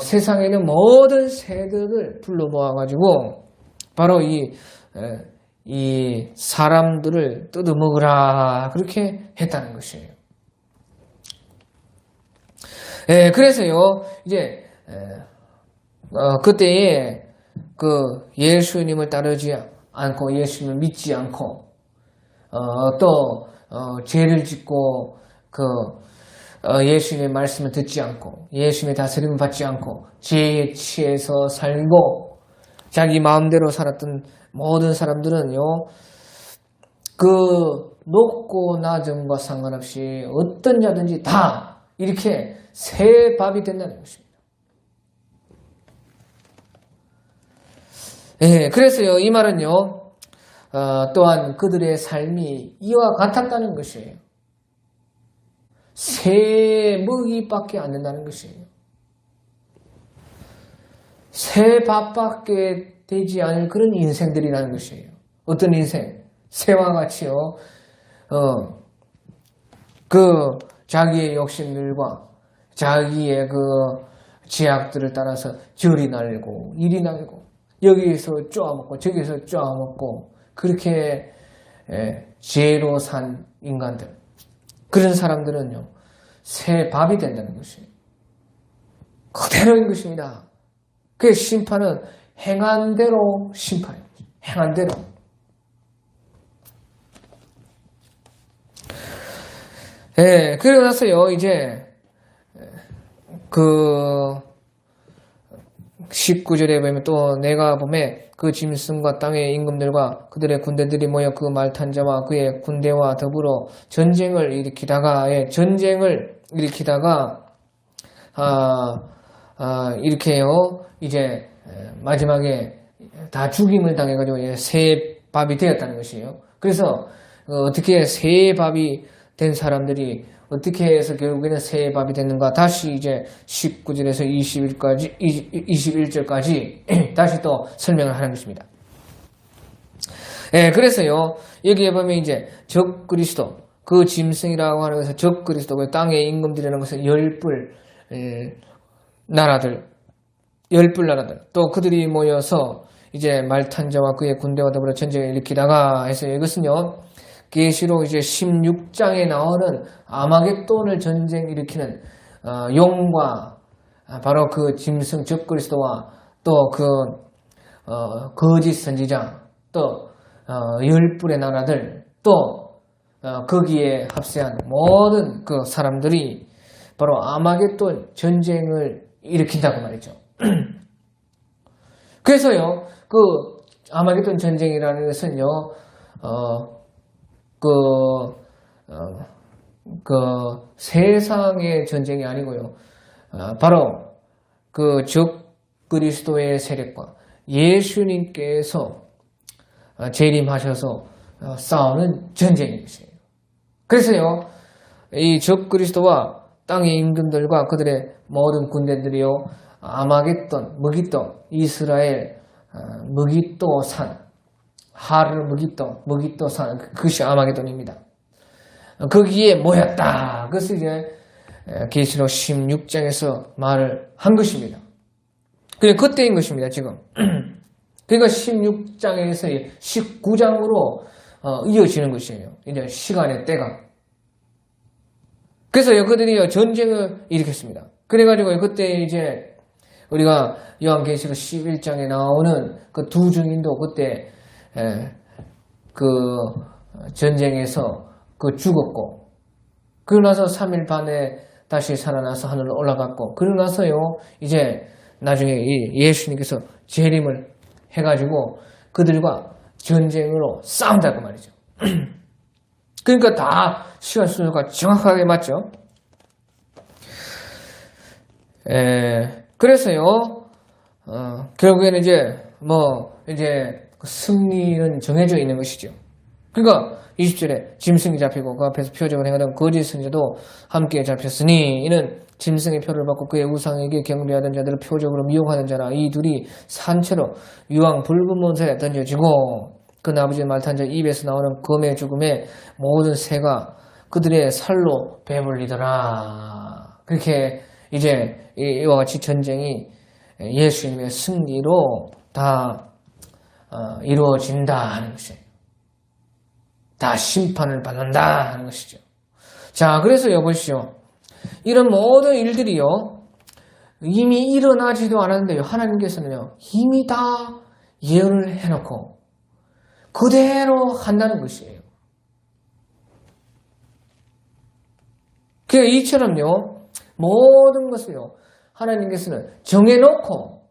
세상에 있는 모든 새들을 불러 모아가지고 바로 이 사람들을 뜯어먹으라 그렇게 했다는 것이에요. 그래서요, 이제 그때에 그 예수님을 따르지 않고 예수님을 믿지 않고 또 죄를 짓고 예수님의 말씀을 듣지 않고 예수님의 다스림을 받지 않고 죄에 취해서 살고 자기 마음대로 살았던 모든 사람들은요, 그 높고 낮음과 상관없이 어떤 자든지 다 이렇게 새 밥이 된다는 것입니다. 예, 그래서요, 이 말은요, 또한 그들의 삶이 이와 같았다는 것이에요. 새 먹이밖에 안 된다는 것이에요. 새 밥밖에 되지 않을 그런 인생들이라는 것이에요. 어떤 인생? 새와 같이요, 자기의 욕심들과 자기의 제약들을 따라서 절이 날고, 일이 날고, 여기에서 쪼아먹고, 저기에서 쪼아먹고, 그렇게, 죄로 산 인간들. 그런 사람들은요, 새 밥이 된다는 것이에요. 그대로인 것입니다. 그 심판은 행한 대로 심판입니다. 행한 대로. 예, 그러고 나서요, 이제, 19절에 보면 또 내가 보매 그 짐승과 땅의 임금들과 그들의 군대들이 모여 그 말탄 자와 그의 군대와 더불어 전쟁을 일으키다가, 이렇게요, 이제 마지막에 다 죽임을 당해가지고 새 밥이 되었다는 것이에요. 그래서 어떻게 새 밥이 된 사람들이 어떻게 해서 결국에는 새 밥이 됐는가? 다시 이제 19절에서 21절까지 다시 또 설명을 하는 것입니다. 예, 그래서요, 여기에 보면 이제 적그리스도, 그 짐승이라고 하는 것은 적그리스도, 그 땅의 임금들이라는 것은 열불 나라들, 또 그들이 모여서 이제 말탄자와 그의 군대와 더불어 전쟁을 일으키다가 해서 이것은요, 계시록 이제 16장에 나오는 아마겟돈을 전쟁 일으키는 용과 바로 그 짐승 적그리스도와 또 거짓 선지자 또 열불의 나라들 또 거기에 합세한 모든 그 사람들이 바로 아마겟돈 전쟁을 일으킨다고 말이죠. 그래서요, 그 아마겟돈 전쟁이라는 것은요, 세상의 전쟁이 아니고요. 바로 그 적그리스도의 세력과 예수님께서 재림하셔서 싸우는 전쟁인 것이에요. 그래서요, 이 적그리스도와 땅의 임금들과 그들의 모든 군대들이요, 아마겟돈, 무깃도, 이스라엘, 무깃도 산, 하르 무깃도 산, 그것이 아마겟돈입니다. 거기에 모였다. 그것을 이제 계시록 16장에서 말을 한 것입니다. 그때인 것입니다, 지금. 그러니까 16장에서 19장으로 이어지는 것이에요. 이제 시간의 때가. 그래서 그들이 전쟁을 일으켰습니다. 그래가지고 그때 이제 우리가 요한계시록 11장에 나오는 그 두 증인도 그때 그 전쟁에서 죽었고, 그러고 나서 3일 반에 다시 살아나서 하늘로 올라갔고, 그러고 나서요, 이제 나중에 예수님께서 재림을 해가지고 그들과 전쟁으로 싸운다고 말이죠. 그러니까 다 시간 순서가 정확하게 맞죠. 그래서요, 결국에는 이제 승리는 정해져 있는 것이죠. 그러니까 20절에 짐승이 잡히고 그 앞에서 표적을 행하던 거짓 선지자도 함께 잡혔으니 이는 짐승의 표를 받고 그의 우상에게 경배하던 자들을 표적으로 미혹하는 자라. 이 둘이 산채로 유황 붉은 문설에 던져지고 그 나머지 말탄자 입에서 나오는 검의 죽음에 모든 새가 그들의 살로 배불리더라. 그렇게 이제 이와 같이 전쟁이 예수님의 승리로 다 이루어진다 하는 것이에요. 다 심판을 받는다 하는 것이죠. 자, 그래서 여보시오. 이런 모든 일들이요, 이미 일어나지도 않았는데요, 하나님께서는요, 이미 다 예언을 해놓고 그대로 한다는 것이에요. 그러니까 이처럼요, 모든 것을요, 하나님께서는 정해놓고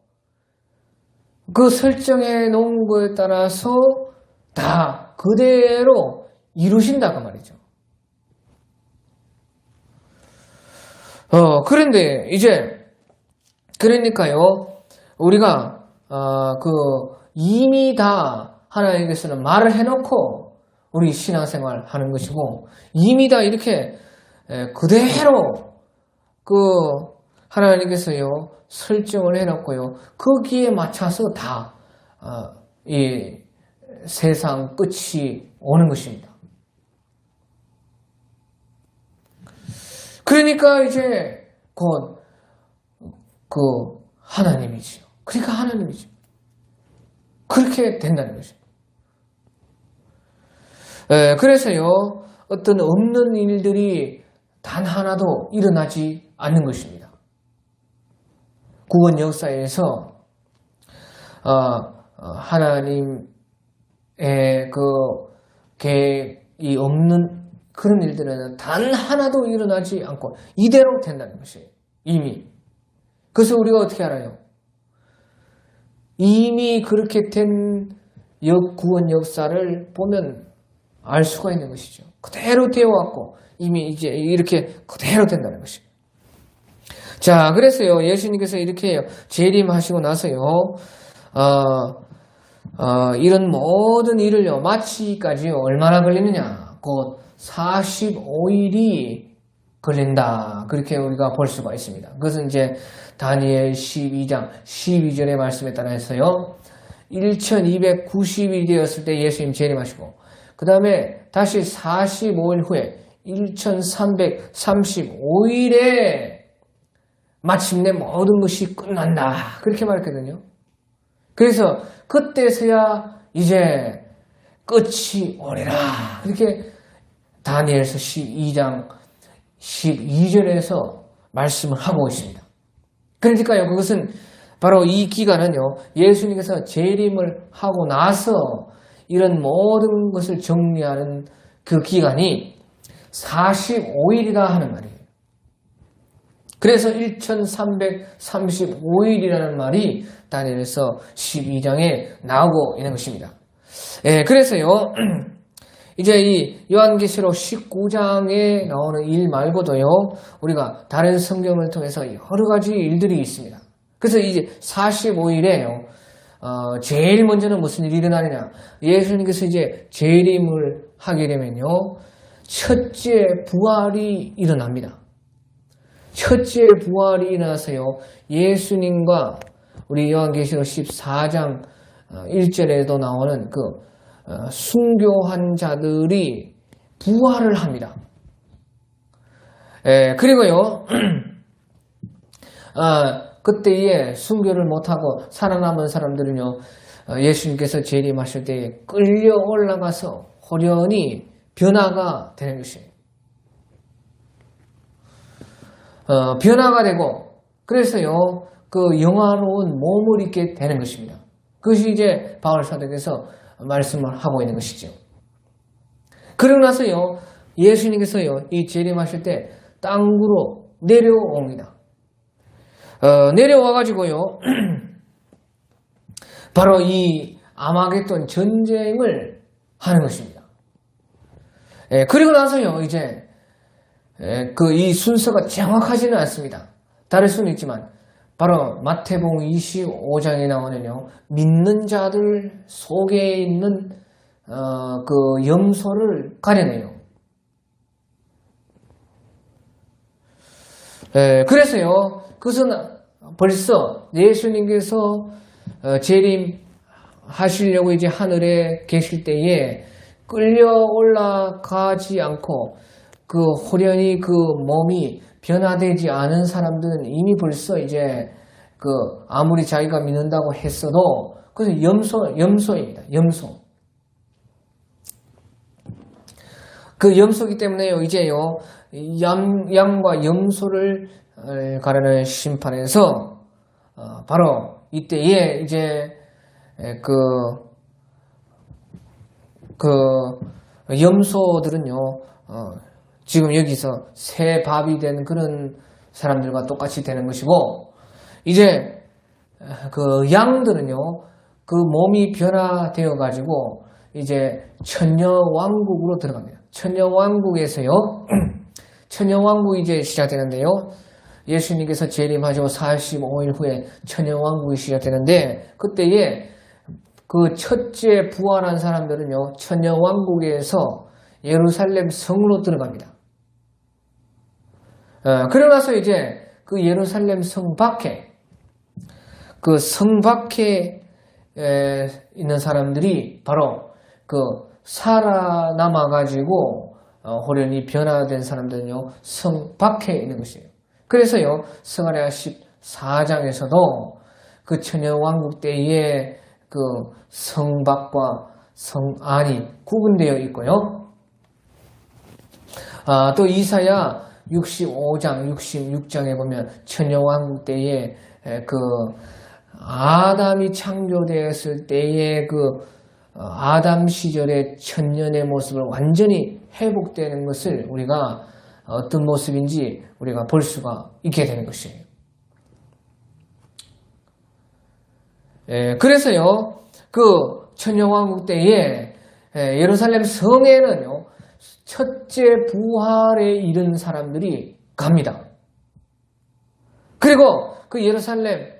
그 설정해 놓은 거에 따라서 다 그대로 이루신다고 말이죠. 그런데 이제 그러니까요, 우리가 이미 다 하나님께서는 말을 해놓고 우리 신앙생활 하는 것이고, 이미 다 이렇게 그대로 하나님께서요 설정을 해놓고요, 거기에 맞춰서 다 이 세상 끝이 오는 것입니다. 그러니까 이제 곧 하나님이지요. 그러니까 하나님이죠. 그렇게 된다는 것이죠. 그래서요, 어떤 없는 일들이 단 하나도 일어나지 않는 것입니다. 구원 역사에서 하나님의 계획이 없는 그런 일들은 단 하나도 일어나지 않고 이대로 된다는 것이에요. 이미. 그래서 우리가 어떻게 알아요? 이미 그렇게 된 구원 역사를 보면 알 수가 있는 것이죠. 그대로 되어왔고 이미 이제 이렇게 그대로 된다는 것이에요. 자, 그래서요, 예수님께서 이렇게 재림하시고 나서요, 이런 모든 일을요, 마치기까지요, 얼마나 걸리느냐? 곧 45일이 걸린다. 그렇게 우리가 볼 수가 있습니다. 그것은 이제 다니엘 12장 12절의 말씀에 따라서요, 1290일이 되었을 때 예수님 재림하시고, 그 다음에 다시 45일 후에 1335일에 마침내 모든 것이 끝난다. 그렇게 말했거든요. 그래서 그때서야 이제 끝이 오리라. 그렇게 다니엘서 12장 12절에서 말씀을 하고 있습니다. 그러니까요, 그것은 바로 이 기간은요, 예수님께서 재림을 하고 나서 이런 모든 것을 정리하는 그 기간이 45일이다 하는 말이에요. 그래서 1335일이라는 말이 다니엘서 12장에 나오고 있는 것입니다. 그래서요, 이제 이 요한계시록 19장에 나오는 일 말고도요, 우리가 다른 성경을 통해서 여러 가지 일들이 있습니다. 그래서 이제 45일에요, 제일 먼저는 무슨 일이 일어나느냐? 예수님께서 이제 재림을 하게 되면요, 첫째 부활이 일어납니다. 첫째 부활이 일어나서요, 예수님과 우리 요한계시록 14장 1절에도 나오는 순교한 자들이 부활을 합니다. 그리고요, 그때에 순교를 못하고 살아남은 사람들은요, 예수님께서 재림하실 때에 끌려 올라가서 호련히 변화가 되는 것이에요. 변화가 되고, 그래서요, 그 영화로운 몸을 입게 되는 것입니다. 그것이 이제 바울 사도께서 말씀을 하고 있는 것이죠. 그러고 나서요, 예수님께서요, 이 재림하실 때 땅으로 내려옵니다. 내려와가지고요, 바로 이 아마겟돈 전쟁을 하는 것입니다. 그리고 나서요, 이제 이 순서가 정확하지는 않습니다. 다를 수는 있지만 바로 마태복음 25장에 나오는요, 믿는 자들 속에 있는 그 염소를 가려내요. 그래서요, 그것은 벌써 예수님께서 재림하시려고 이제 하늘에 계실 때에 끌려 올라가지 않고 그 호련히 그 몸이 변화되지 않은 사람들은 이미 벌써 이제 아무리 자기가 믿는다고 했어도 그래서 염소입니다. 염소. 그 염소이기 때문에요, 이제요, 양과 염소를 가르는 심판에서 바로 이때에 이제 염소들은요, 지금 여기서 새 밥이 된 그런 사람들과 똑같이 되는 것이고, 이제 그 양들은요, 그 몸이 변화되어 가지고 이제 천녀왕국으로 들어갑니다. 천녀왕국에서요, 천녀왕국이 이제 시작되는데요, 예수님께서 재림하시고 45일 후에 천녀왕국이 시작되는데, 그때에 그 첫째 부활한 사람들은요, 천녀왕국에서 예루살렘 성으로 들어갑니다. 그러고 나서 이제 그 예루살렘 성 밖에, 그 성 밖에 있는 사람들이 바로 그 살아남아가지고 호련히 변화된 사람들은요, 성 밖에 있는 것이에요. 그래서요, 스가랴 14장에서도 그 천녀왕국 때에 그 성 밖과 성 안이 구분되어 있고요. 또 이사야 65장, 66장에 보면 천녀왕국 때에 그 아담이 창조되었을 때의 그 아담 시절의 천년의 모습을 완전히 회복되는 것을 우리가 어떤 모습인지 우리가 볼 수가 있게 되는 것이에요. 그래서요, 그 천년왕국 때에 예루살렘 성에는요, 첫째 부활에 이른 사람들이 갑니다. 그리고 그 예루살렘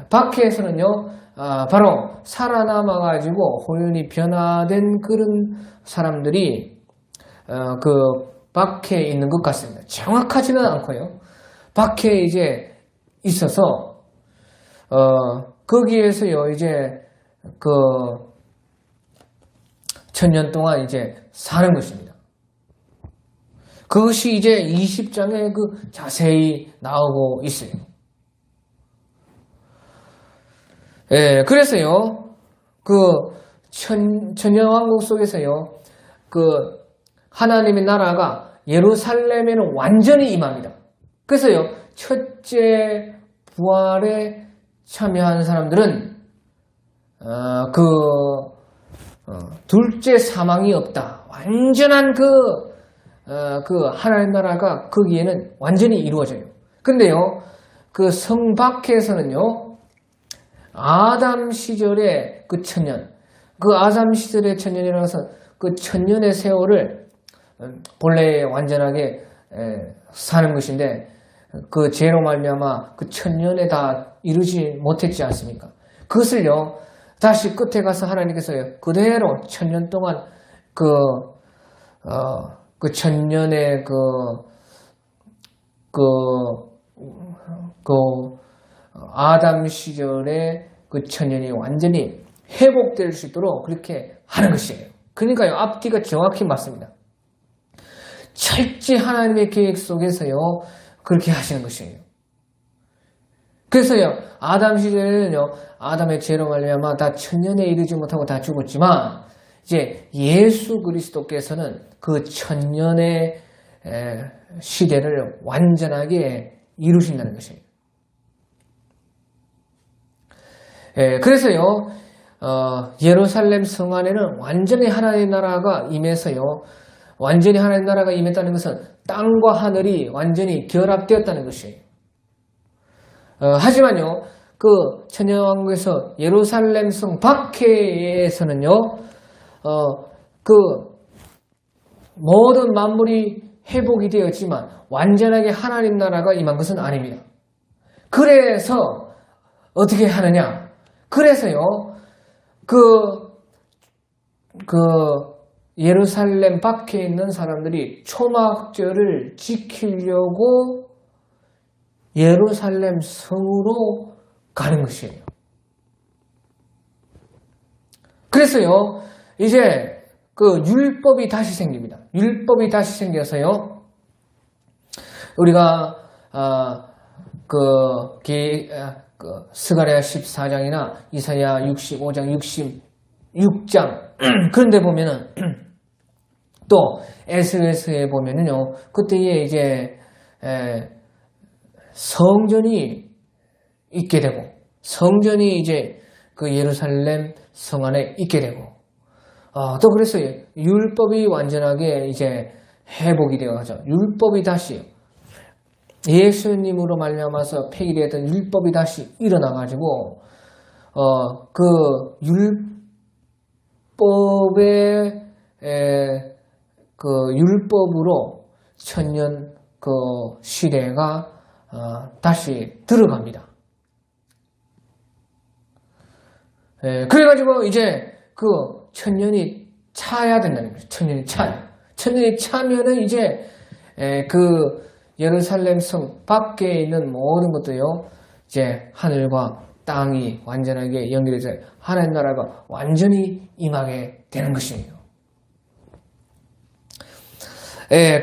밖에서는요, 바로 살아남아가지고 호연히 변화된 그런 사람들이 그 밖에 있는 것 같습니다. 정확하지는 않고요. 밖에 이제 있어서 거기에서요 이제 그 천년 동안 이제 사는 것입니다. 그것이 이제 20장에 그 자세히 나오고 있어요. 그래서요 그 천년왕국 속에서요 그 하나님의 나라가 예루살렘에는 완전히 임합니다. 그래서요 첫째 부활에 참여하는 사람들은 둘째 사망이 없다. 완전한 그 하나님 나라가 거기에는 완전히 이루어져요. 근데요 그 성 밖에서는요 아담 시절의 그 천년, 그 아담 시절의 천년이라고 해서 그 천년의 세월을 본래 완전하게 사는 것인데 그 죄로 말미암아 그 천년에 다 이루지 못했지 않습니까? 그것을요 다시 끝에 가서 하나님께서요 그대로 천년 동안 그 천년의 아담 시절의 그 천년이 완전히 회복될 수 있도록 그렇게 하는 것이에요. 그러니까요 앞뒤가 정확히 맞습니다. 철저히 하나님의 계획 속에서요 그렇게 하시는 것이에요. 그래서요 아담 시절에는요 아담의 죄로 말미암아 다 천년에 이르지 못하고 다 죽었지만 이제 예수 그리스도께서는 그 천년의 시대를 완전하게 이루신다는 것이에요. 그래서요 예루살렘 성 안에는 완전히 하나님의 나라가 임해서요 완전히 하나님의 나라가 임했다는 것은 땅과 하늘이 완전히 결합되었다는 것이에요. 하지만요 그 천년왕국에서 예루살렘 성 밖에서는요 그 모든 만물이 회복이 되었지만 완전하게 하나님 나라가 임한 것은 아닙니다. 그래서 어떻게 하느냐? 그래서요 예루살렘 밖에 있는 사람들이 초막절을 지키려고 예루살렘 성으로 가는 것이에요. 그래서요 이제 그 율법이 다시 생깁니다. 율법이 다시 생겨서요 우리가 스가랴 14장이나 이사야 65장, 66장 그런 데 보면은 또 에스겔서에 보면은요 그때에 이제 성전이 있게 되고 성전이 이제 그 예루살렘 성 안에 있게 되고 또 그래서 율법이 완전하게 이제 회복이 되어가죠. 율법이 다시 예수님으로 말미암아서 폐기되었던 율법이 다시 일어나가지고 그 율법의 그 율법으로 천년 그 시대가 다시 들어갑니다. 그래가지고 이제 그 천년이 차야 된다는 거죠. 천년이 차요. 천년이 차면은 이제 그 예루살렘 성 밖에 있는 모든 것도요, 이제 하늘과 땅이 완전하게 연결해서 하나님 나라가 완전히 임하게 되는 것이에요.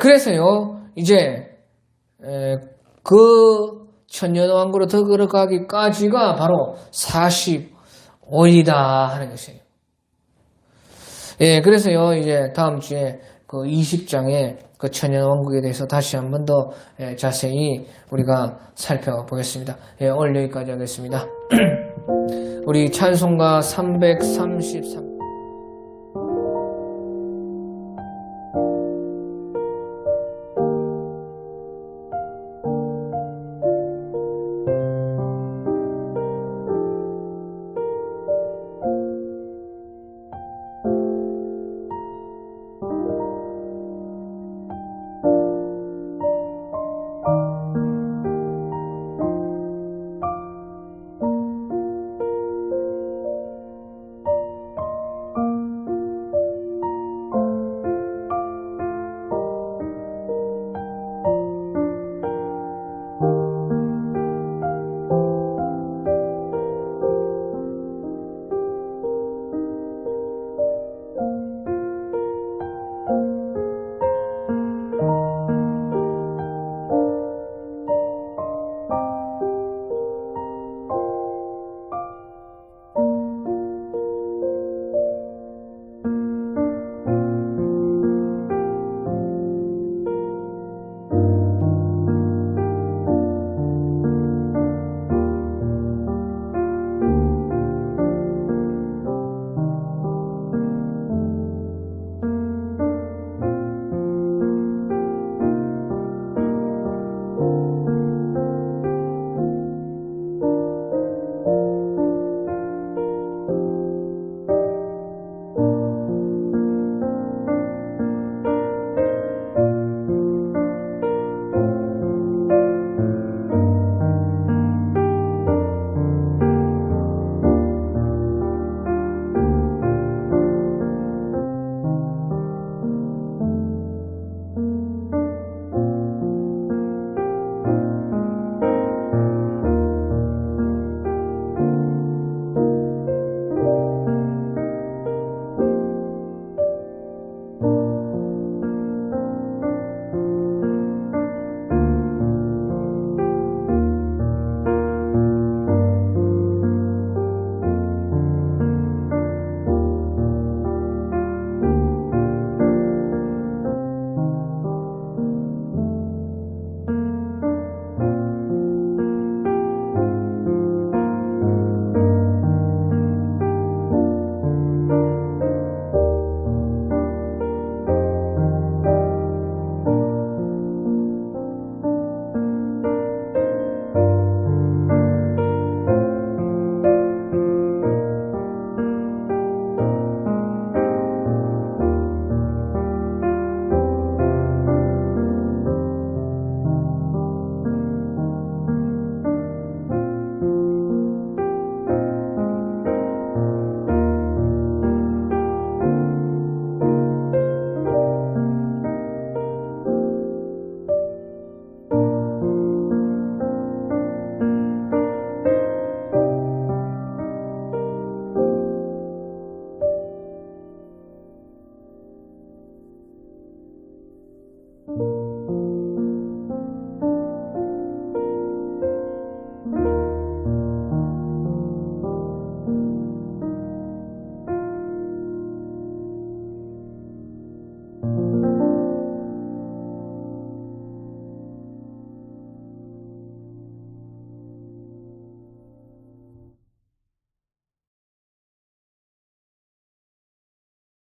그래서요, 이제 그 천년왕국으로 들어가기까지가 바로 45일이다 하는 것이에요. 그래서요, 이제 다음 주에 그 20장에 그 천년왕국에 대해서 다시 한 번 더 자세히 우리가 살펴보겠습니다. 오늘 여기까지 하겠습니다. 우리 찬송가 333